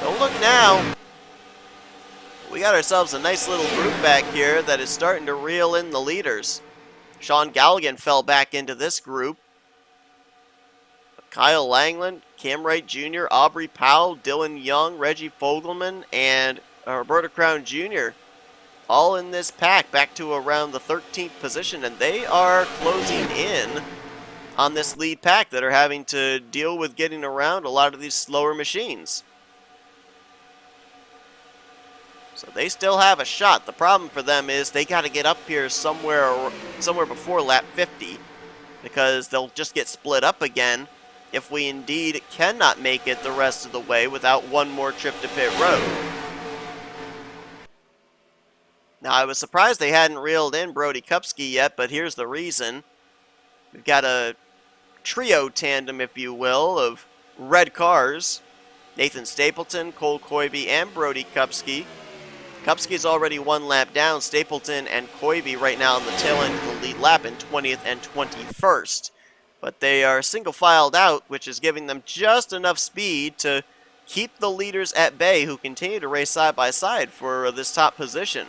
don't look now. We got ourselves a nice little group back here that is starting to reel in the leaders. Sean Galligan fell back into this group. Kyle Langland, Cam Wright Jr., Aubrey Powell, Dylan Young, Reggie Fogelman, and Roberta Crown Jr. all in this pack, back to around the 13th position, and they are closing in on this lead pack that are having to deal with getting around a lot of these slower machines. So they still have a shot. The problem for them is they got to get up here somewhere before lap 50, because they'll just get split up again if we indeed cannot make it the rest of the way without one more trip to pit road. Now, I was surprised they hadn't reeled in Brody Kupski yet, but here's the reason. We've got a trio tandem, if you will, of red cars. Nathan Stapleton, Cole Coybe, and Brody Kupski. Kupski's already 1 lap down. Stapleton and Coybe right now on the tail end of the lead lap in 20th and 21st. But they are single-filed out, which is giving them just enough speed to keep the leaders at bay, who continue to race side by side for this top position,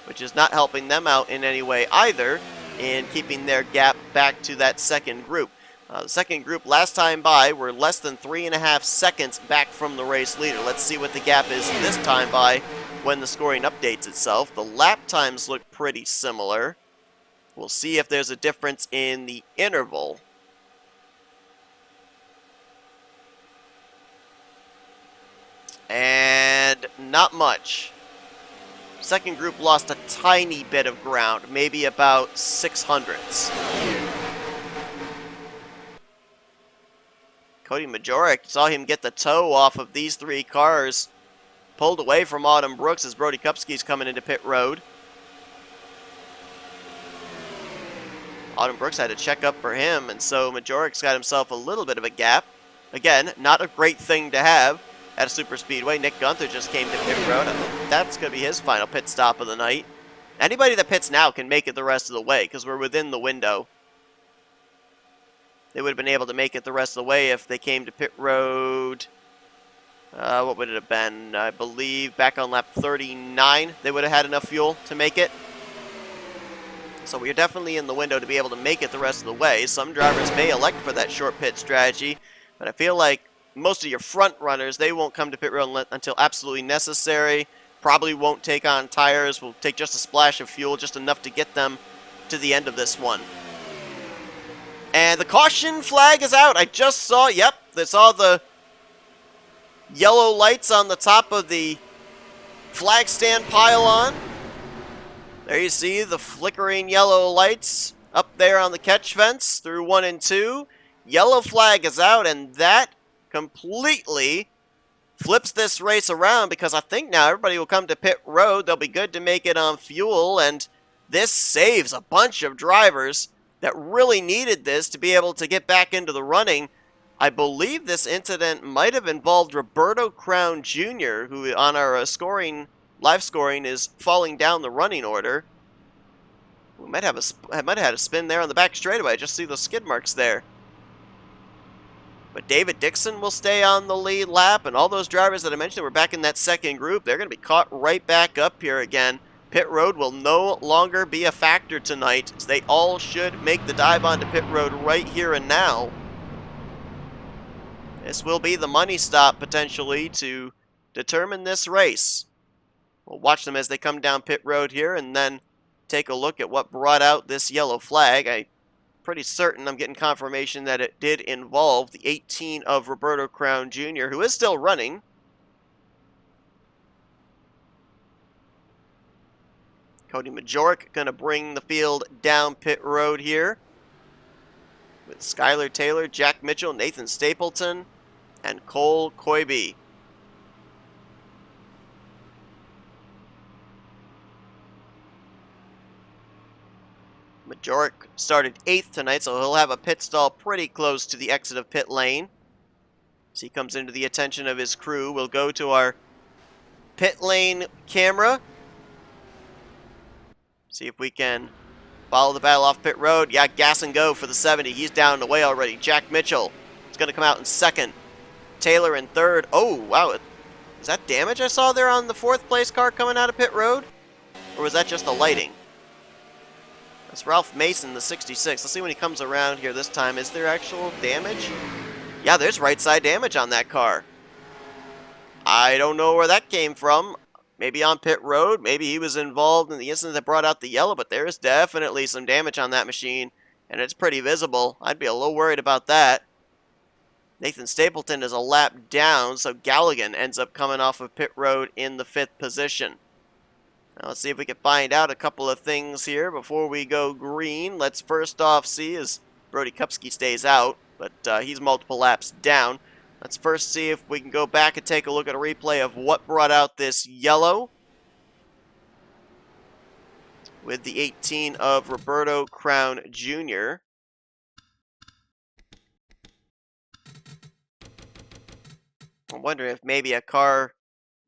which is not helping them out in any way either in keeping their gap back to that second group. The second group last time by were less than 3.5 seconds back from the race leader. Let's see what the gap is this time by when the scoring updates itself. The lap times look pretty similar. We'll see if there's a difference in the interval. And not much. Second group lost a tiny bit of ground, maybe about 600ths. Cody Majorek, saw him get the toe off of these 3 cars. Pulled away from Autumn Brooks as Brody Kupski's coming into pit road. Autumn Brooks had to check up for him, and so Majoric's got himself a little bit of a gap. Again, not a great thing to have at a super speedway. Nick Gunther just came to pit road. I think that's going to be his final pit stop of the night. Anybody that pits now can make it the rest of the way because we're within the window. They would have been able to make it the rest of the way if they came to pit road. What would it have been? I believe back on lap 39, they would have had enough fuel to make it. So we're definitely in the window to be able to make it the rest of the way. Some drivers may elect for that short pit strategy, but I feel like most of your front runners, they won't come to pit road until absolutely necessary. Probably won't take on tires, will take just a splash of fuel, just enough to get them to the end of this one. And the caution flag is out. I just saw, yep, I saw the yellow lights on the top of the flag stand pylon. There you see the flickering yellow lights up there on the catch fence through 1 and 2. Yellow flag is out, and that completely flips this race around because I think now everybody will come to pit road. They'll be good to make it on fuel, and this saves a bunch of drivers that really needed this to be able to get back into the running. I believe this incident might have involved Roberto Crown Jr., who on our live scoring is falling down the running order. We might have had a spin there on the back straightaway. I just see those skid marks there. But David Dixon will stay on the lead lap, and all those drivers that I mentioned that were back in that second group, they're going to be caught right back up here again. Pit road will no longer be a factor tonight, so they all should make the dive onto pit road right here and now. This will be the money stop, potentially, to determine this race. We'll watch them as they come down pit road here, and then take a look at what brought out this yellow flag. I'm pretty certain I'm getting confirmation that it did involve the 18 of Roberto Crown Jr., who is still running. Cody Majoric going to bring the field down pit road here with Skylar Taylor, Jack Mitchell, Nathan Stapleton, and Cole Coybe. Majoric started 8th tonight, so he'll have a pit stall pretty close to the exit of pit lane. As he comes into the attention of his crew, we'll go to our pit lane camera. See if we can follow the battle off pit road. Yeah, gas and go for the 70. He's down and away already. Jack Mitchell is going to come out in 2nd. Taylor in 3rd. Oh, wow. Is that damage I saw there on the 4th place car coming out of pit road? Or was that just the lighting? That's Ralph Mason, the 66. Let's see when he comes around here this time. Is there actual damage? Yeah, there's right side damage on that car. I don't know where that came from. Maybe on pit road. Maybe he was involved in the incident that brought out the yellow, but there is definitely some damage on that machine, and it's pretty visible. I'd be a little worried about that. Nathan Stapleton is a lap down, so Galligan ends up coming off of pit road in the 5th position. Now let's see if we can find out a couple of things here before we go green. Let's first off see as Brody Kupski stays out, but he's multiple laps down. Let's first see if we can go back and take a look at a replay of what brought out this yellow with the 18 of Roberto Crown Jr. I'm wondering if maybe a car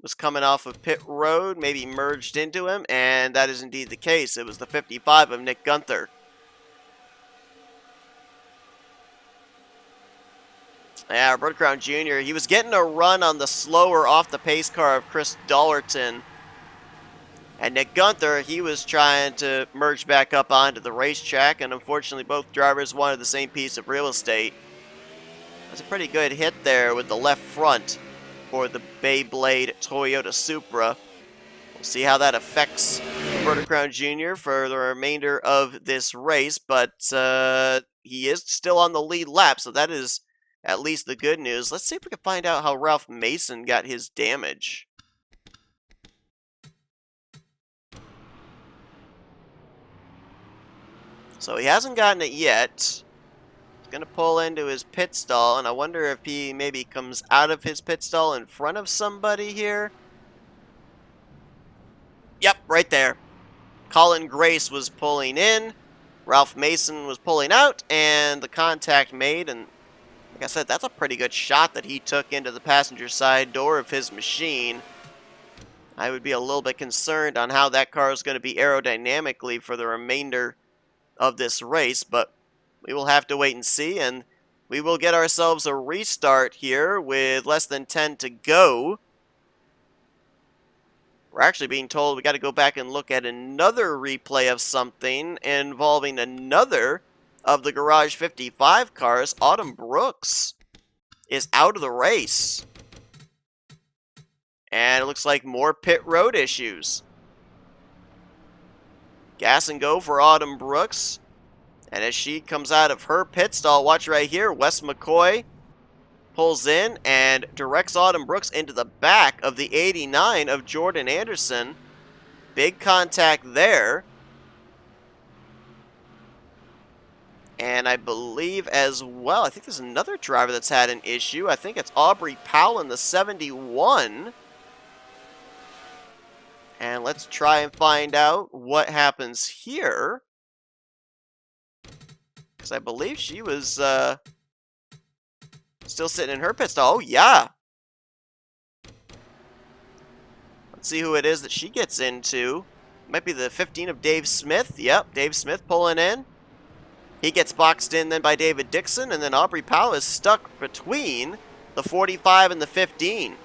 was coming off of pit road, maybe merged into him, and that is indeed the case. It was the 55 of Nick Gunther. Yeah, Roberto Crown Jr., he was getting a run on the slower off-the-pace car of Chris Dollerton. And Nick Gunther, he was trying to merge back up onto the racetrack, and unfortunately both drivers wanted the same piece of real estate. That's a pretty good hit there with the left front for the Beyblade Toyota Supra. We'll see how that affects Roberto Crown Jr. for the remainder of this race, but he is still on the lead lap, so that is at least the good news. Let's see if we can find out how Ralph Mason got his damage. So he hasn't gotten it yet. He's going to pull into his pit stall, and I wonder if he maybe comes out of his pit stall in front of somebody here. Yep, right there. Colin Grace was pulling in. Ralph Mason was pulling out, and the contact made, and like I said, that's a pretty good shot that he took into the passenger side door of his machine. I would be a little bit concerned on how that car is going to be aerodynamically for the remainder of this race, but we will have to wait and see, and we will get ourselves a restart here with less than 10 to go. We're actually being told we got to go back and look at another replay of something involving another of the Garage 55 cars. Autumn Brooks is out of the race. And it looks like more pit road issues. Gas and go for Autumn Brooks. And as she comes out of her pit stall, watch right here, Wes McCoy pulls in and directs Autumn Brooks into the back of the 89 of Jordan Anderson. Big contact there. And I believe as well, I think there's another driver that's had an issue. I think it's Aubrey Powell in the 71. And let's try and find out what happens here. Because I believe she was still sitting in her pit stall. Oh, yeah. Let's see who it is that she gets into. Might be the 15 of Dave Smith. Yep, Dave Smith pulling in. He gets boxed in then by David Dixon, and then Aubrey Powell is stuck between the 45 and the 15.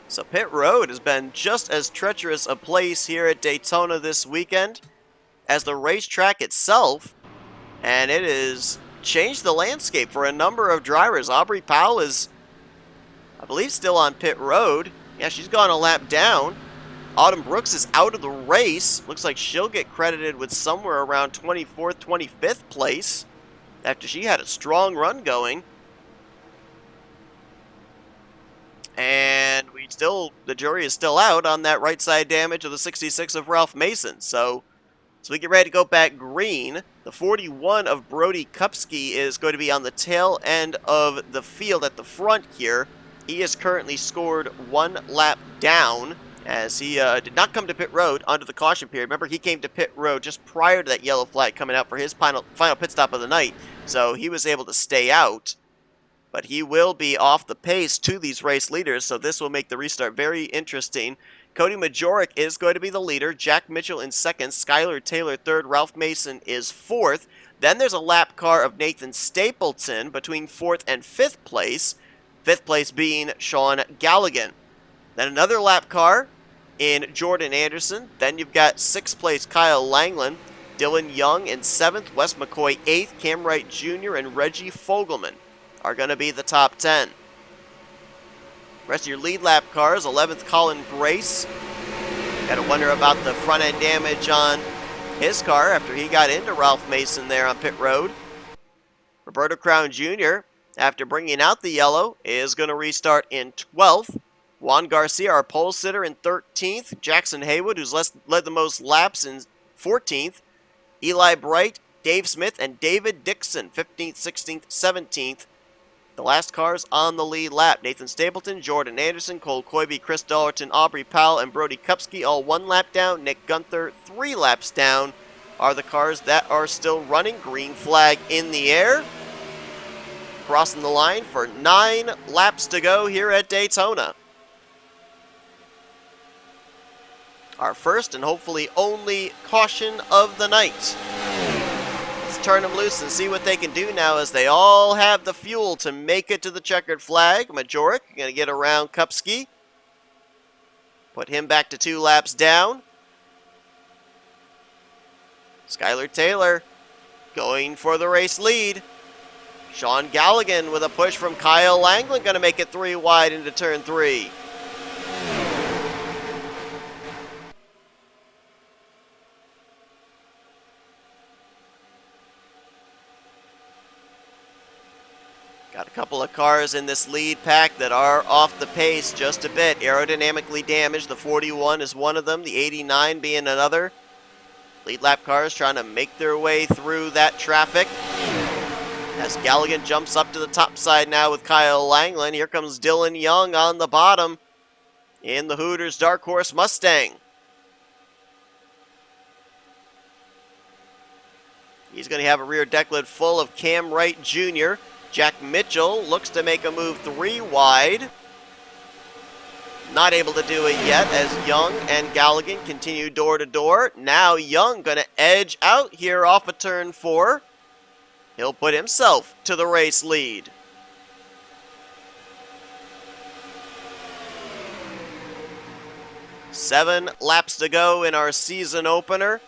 So pit road has been just as treacherous a place here at Daytona this weekend as the racetrack itself, and it has changed the landscape for a number of drivers. Aubrey Powell is, I believe, still on pit road. Yeah, she's gone a lap down. Autumn Brooks is out of the race. Looks like she'll get credited with somewhere around 24th, 25th place after she had a strong run going. And the jury is still out on that right side damage of the 66 of Ralph Mason. So we get ready to go back green. The 41 of Brody Kupski is going to be on the tail end of the field at the front here. He has currently scored 1 lap down as he did not come to pit road under the caution period. Remember, he came to pit road just prior to that yellow flag coming out for his final pit stop of the night. So he was able to stay out. But he will be off the pace to these race leaders, so this will make the restart very interesting. Cody Majorek is going to be the leader. Jack Mitchell in second. Skylar Taylor third. Ralph Mason is fourth. Then there's a lap car of Nathan Stapleton between fourth and fifth place. Fifth place being Sean Galligan. Then another lap car in Jordan Anderson. Then you've got sixth place Kyle Langland. Dylan Young in seventh. Wes McCoy eighth. Cam Wright Jr. and Reggie Fogelman are going to be the top 10. Rest of your lead lap cars, 11th Colin Brace. Got to wonder about the front end damage on his car after he got into Ralph Mason there on pit road. Roberto Crown Jr., after bringing out the yellow, is going to restart in 12th. Juan Garcia, our pole sitter, in 13th. Jackson Haywood, who's led the most laps, in 14th. Eli Bright, Dave Smith, and David Dixon, 15th, 16th, 17th. The last cars on the lead lap. Nathan Stapleton, Jordan Anderson, Cole Coybe, Chris Dollerton, Aubrey Powell, and Brody Kupski all 1 lap down. Nick Gunther 3 laps down are the cars that are still running. Green flag in the air. Crossing the line for 9 laps to go here at Daytona. Our first and hopefully only caution of the night. Turn them loose and see what they can do now as they all have the fuel to make it to the checkered flag. Majorek going to get around Kupski. Put him back to 2 laps down. Skylar Taylor going for the race lead. Sean Galligan with a push from Kyle Langland going to make it 3 wide into turn 3. Got a couple of cars in this lead pack that are off the pace just a bit. Aerodynamically damaged. The 41 is one of them. The 89 being another. Lead lap cars trying to make their way through that traffic. As Galligan jumps up to the top side now with Kyle Langland. Here comes Dylan Young on the bottom in the Hooters Dark Horse Mustang. He's going to have a rear deck lid full of Cam Wright Jr. Jack Mitchell looks to make a move 3 wide. Not able to do it yet as Young and Galligan continue door to door. Now Young going to edge out here off of turn 4. He'll put himself to the race lead. Seven laps to go in our season opener.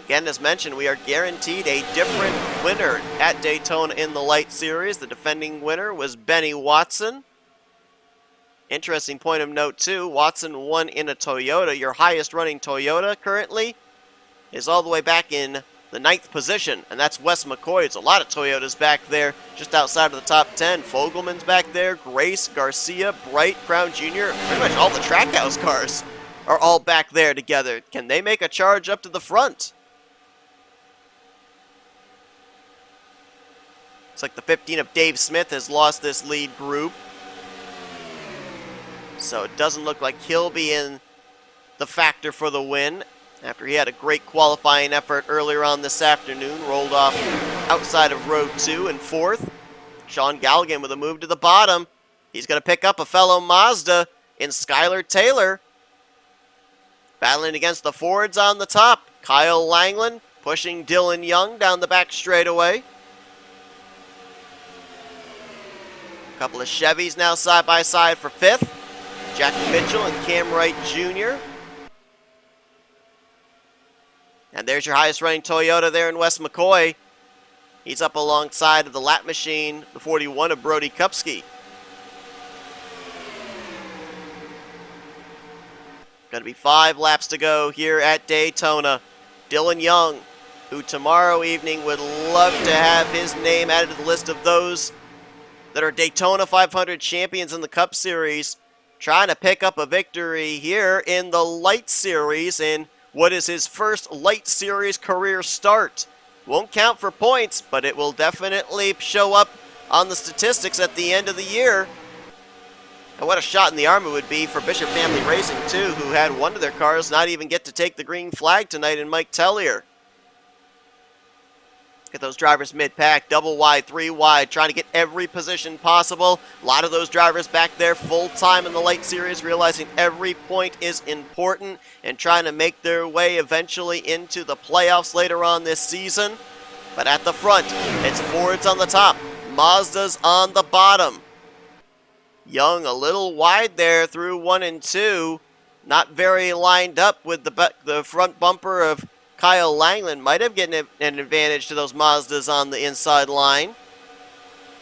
Again, as mentioned, we are guaranteed a different winner at Daytona in the Lite Series. The defending winner was Benny Watson. Interesting point of note, too, Watson won in a Toyota. Your highest running Toyota currently is all the way back in the 9th position, and that's Wes McCoy. It's a lot of Toyotas back there just outside of the top 10. Fogelman's back there, Grace, Garcia, Bright, Crown Jr., pretty much all the Trackhouse cars are all back there together. Can they make a charge up to the front? It's like the 15 of Dave Smith has lost this lead group. So it doesn't look like he'll be in the factor for the win after he had a great qualifying effort earlier on this afternoon. Rolled off outside of row 2 and 4th. Sean Galligan with a move to the bottom. He's going to pick up a fellow Mazda in Skylar Taylor. Battling against the Fords on the top. Kyle Langland pushing Dylan Young down the back straightaway. A couple of Chevys now side by side for 5th. Jack Mitchell and Cam Wright Jr. And there's your highest running Toyota there in Wes McCoy. He's up alongside of the lap machine, the 41 of Brody Kupski. Going to be 5 laps to go here at Daytona. Dylan Young, who tomorrow evening would love to have his name added to the list of those that are Daytona 500 champions in the Cup Series, trying to pick up a victory here in the Lite Series in what is his first Lite Series career start. Won't count for points, but it will definitely show up on the statistics at the end of the year. And what a shot in the arm it would be for Bishop Family Racing, too, who had one of their cars not even get to take the green flag tonight in Mike Tellier. Get those drivers mid-pack, double wide, 3 wide, trying to get every position possible. A lot of those drivers back there full-time in the Lite Series, realizing every point is important and trying to make their way eventually into the playoffs later on this season. But at the front, it's Fords on the top, Mazda's on the bottom. Young a little wide there through 1 and 2. Not very lined up with the front bumper of Kyle Langland. Might have gotten an advantage to those Mazdas on the inside line.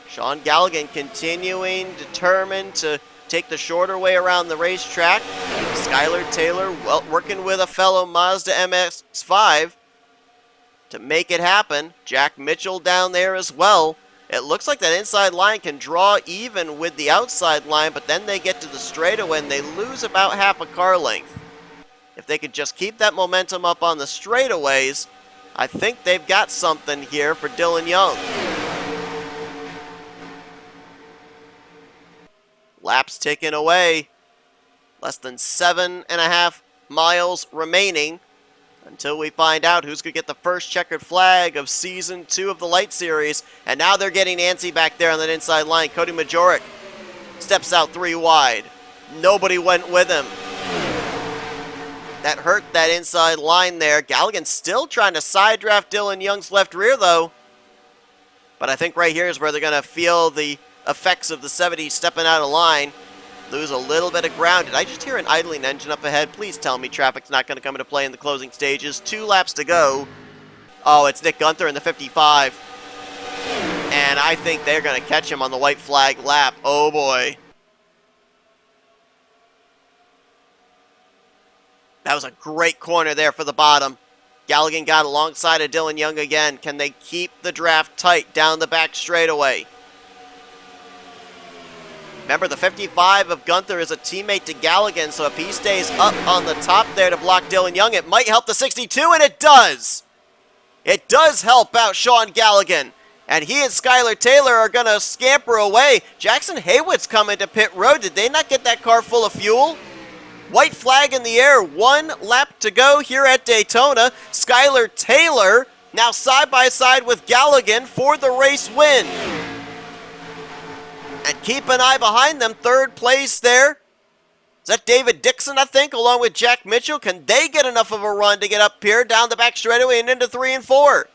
Sean Galligan continuing determined to take the shorter way around the racetrack. Skylar Taylor working with a fellow Mazda MX-5 to make it happen. Jack Mitchell down there as well. It looks like that inside line can draw even with the outside line, but then they get to the straightaway and they lose about half a car length. If they could just keep that momentum up on the straightaways, I think they've got something here for Dylan Young. Laps ticking away. Less than 7.5 miles remaining until we find out who's going to get the first checkered flag of Season 2 of the Lite Series. And now they're getting antsy back there on that inside line. Cody Majorek steps out 3 wide. Nobody went with him. That hurt that inside line there. Galligan still trying to side draft Dylan Young's left rear, though. But I think right here is where they're going to feel the effects of the 70 stepping out of line. Lose a little bit of ground. Did I just hear an idling engine up ahead? Please tell me traffic's not going to come into play in the closing stages. 2 laps to go. Oh, it's Nick Gunther in the 55. And I think they're going to catch him on the white flag lap. Oh, boy. That was a great corner there for the bottom. Galligan got alongside of Dylan Young again. Can they keep the draft tight down the back straightaway? Remember, the 55 of Gunther is a teammate to Galligan, so if he stays up on the top there to block Dylan Young, it might help the 62, and it does! It does help out Sean Galligan. And he and Skylar Taylor are going to scamper away. Jackson Haywood's coming to pit road. Did they not get that car full of fuel? White flag in the air, 1 lap to go here at Daytona. Skylar Taylor now side by side with Galligan for the race win. And keep an eye behind them, 3rd place there. Is that David Dixon, I think, along with Jack Mitchell? Can they get enough of a run to get up here, down the back straightaway and into 3 and 4?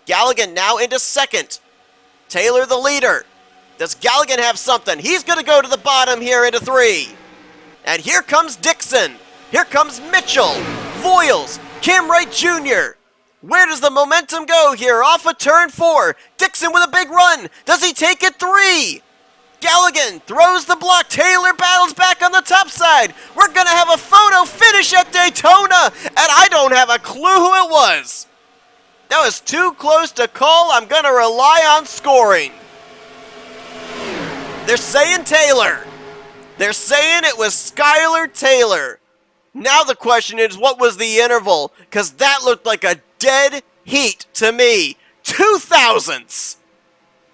Galligan now into 2nd. Taylor the leader. Does Galligan have something? He's going to go to the bottom here into 3. And here comes Dixon. Here comes Mitchell. Voiles. Cam Wright Jr. Where does the momentum go here? Off of turn 4. Dixon with a big run. Does he take it? 3. Galligan throws the block. Taylor battles back on the top side. We're going to have a photo finish at Daytona. And I don't have a clue who it was. That was too close to call. I'm going to rely on scoring. They're saying Taylor. They're saying it was Skylar Taylor. Now the question is, what was the interval? Because that looked like a dead heat to me. 2 thousandths.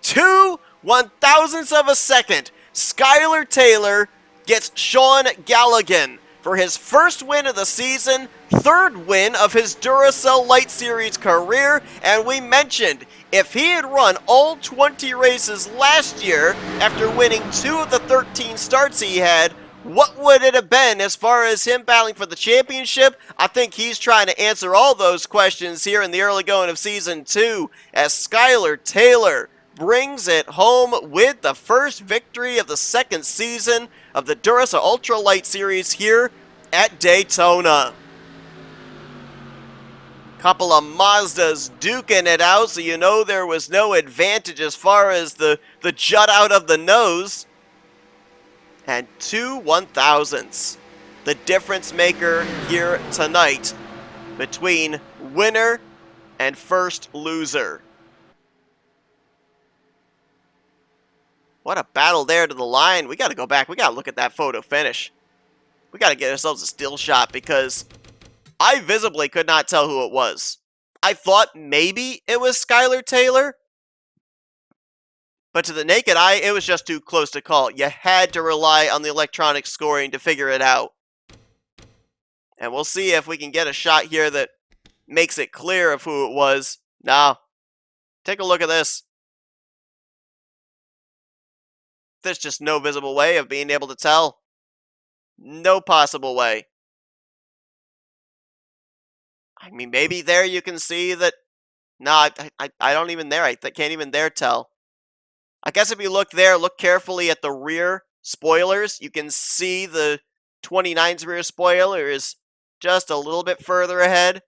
2 1,000ths of a second. Skylar Taylor gets Sean Galligan for his first win of the season, 3rd win of his Duracell Lite Series career, and we mentioned if he had run all 20 races last year after winning 2 of the 13 starts he had, what would it have been as far as him battling for the championship? I think he's trying to answer all those questions here in the early going of Season 2 as Skylar Taylor brings it home with the first victory of the 2nd season of the Duracell Ultra Light Series here at Daytona. Couple of Mazdas duking it out, so you know there was no advantage as far as the jut out of the nose. And 2 1,000ths. The difference maker here tonight between winner and first loser. What a battle there to the line. We got to go back. We got to look at that photo finish. We got to get ourselves a still shot because I visibly could not tell who it was. I thought maybe it was Skylar Taylor, but to the naked eye, it was just too close to call. You had to rely on the electronic scoring to figure it out. And we'll see if we can get a shot here that makes it clear of who it was. Now, take a look at this. There's just no visible way of being able to tell. No possible way. I mean, maybe there you can see that. No, I don't even there. I can't even there tell. I guess if you look there, look carefully at the rear spoilers, you can see the 29's rear spoiler is just a little bit further ahead.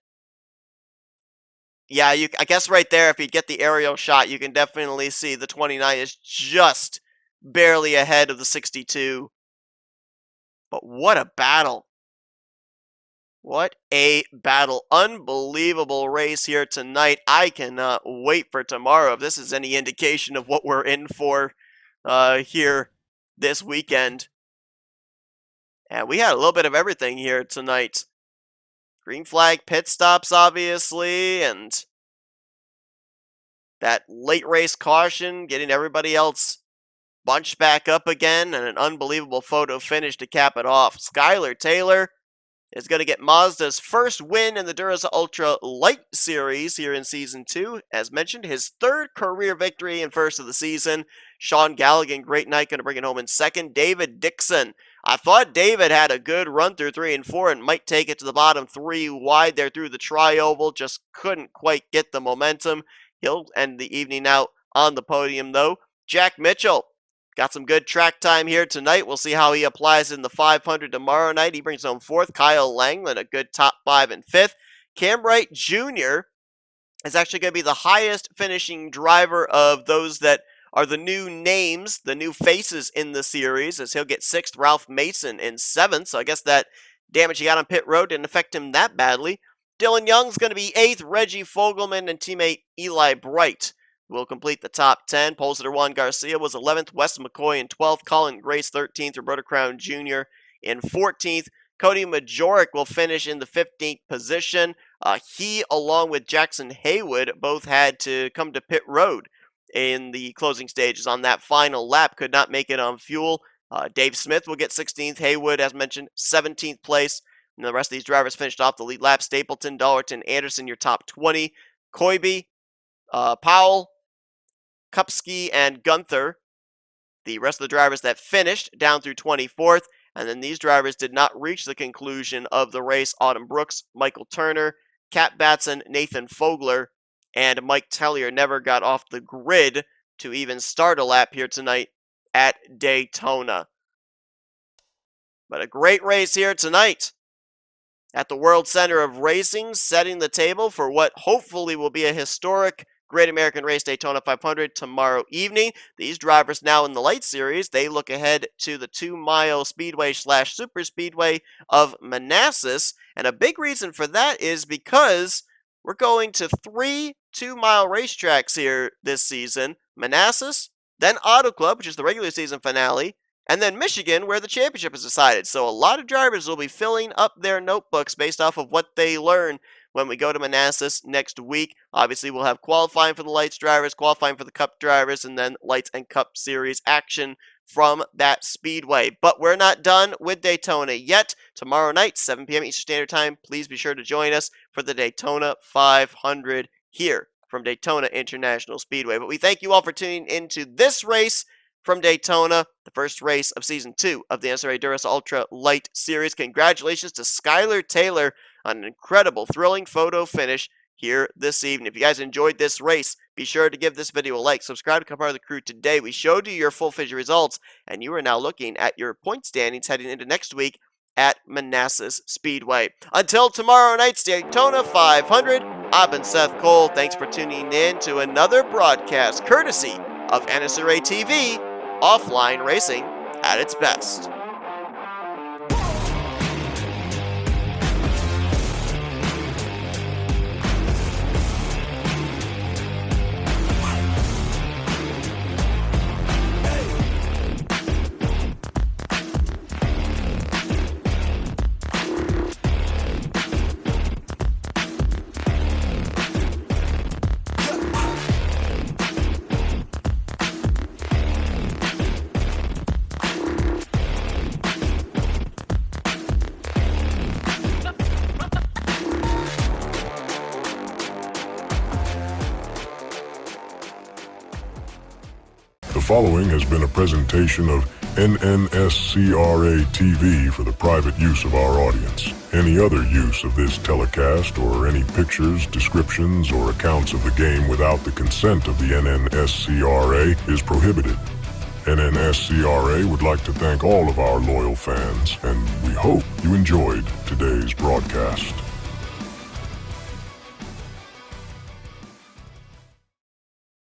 Yeah, I guess right there, if you get the aerial shot, you can definitely see the 29 is just barely ahead of the 62. But what a battle. What a battle. Unbelievable race here tonight. I cannot wait for tomorrow. If this is any indication of what we're in for here this weekend. And we had a little bit of everything here tonight. Green flag pit stops, obviously, and that late race caution, getting everybody else bunched back up again, and an unbelievable photo finish to cap it off. Skylar Taylor is going to get Mazda's first win in the Duracell Ultra Light Series here in Season 2. As mentioned, his 3rd career victory and first of the season. Sean Galligan, great night, going to bring it home in 2nd. David Dixon. I thought David had a good run through 3 and 4 and might take it to the bottom 3 wide there through the tri-oval. Just couldn't quite get the momentum. He'll end the evening out on the podium, though. Jack Mitchell got some good track time here tonight. We'll see how he applies in the 500 tomorrow night. He brings home 4th. Kyle Langland, a good top 5 and 5th. Cam Wright Jr. is actually going to be the highest finishing driver of those that are the new names, the new faces in the series, as he'll get 6th. Ralph Mason in 7th. So I guess that damage he got on pit road didn't affect him that badly. Dylan Young's going to be 8th. Reggie Fogelman and teammate Eli Bright will complete the top 10. Pole sitter Juan Garcia was 11th. Wes McCoy in 12th. Colin Grace 13th. Roberto Crown Jr. in 14th. Cody Majoric will finish in the 15th position. He, along with Jackson Haywood, both had to come to pit road in the closing stages on that final lap. Could not make it on fuel. Dave Smith will get 16th. Haywood, as mentioned, 17th place. And the rest of these drivers finished off the lead lap. Stapleton, Dollarton, Anderson, your top 20. Koibe, Powell, Kupski, and Gunther, the rest of the drivers that finished down through 24th. And then these drivers did not reach the conclusion of the race. Autumn Brooks, Michael Turner, Cat Batson, Nathan Fogler, and Mike Tellier never got off the grid to even start a lap here tonight at Daytona. But a great race here tonight at the World Center of Racing, setting the table for what hopefully will be a historic Great American Race Daytona 500 tomorrow evening. These drivers now in the Lite Series, they look ahead to the 2-mile speedway / super speedway of Manassas. And a big reason for that is because we're going to 3 2-mile racetracks here this season. Manassas, then Auto Club, which is the regular season finale, and then Michigan, where the championship is decided. So a lot of drivers will be filling up their notebooks based off of what they learn when we go to Manassas next week. Obviously, we'll have qualifying for the Lights drivers, qualifying for the Cup drivers, and then Lights and Cup Series action from that speedway. But we're not done with Daytona yet. Tomorrow night, 7 p.m. Eastern Standard Time, please be sure to join us for the Daytona 500 here from Daytona International Speedway. But we thank you all for tuning into this race from Daytona, the first race of Season 2 of the NNSCRA Duracell Ultra Lite Series. Congratulations to Skylar Taylor on an incredible, thrilling photo finish here this evening. If you guys enjoyed this race, be sure to give this video a like, subscribe to become part of the crew today. We showed you your full figure results, and you are now looking at your point standings heading into next week at Manassas Speedway. Until tomorrow night's Daytona 500, I've been Seth Cole. Thanks for tuning in to another broadcast courtesy of NNSCRA TV, offline racing at its best. The following has been a presentation of NNSCRA TV for the private use of our audience. Any other use of this telecast or any pictures, descriptions, or accounts of the game without the consent of the NNSCRA is prohibited. NNSCRA would like to thank all of our loyal fans, and we hope you enjoyed today's broadcast.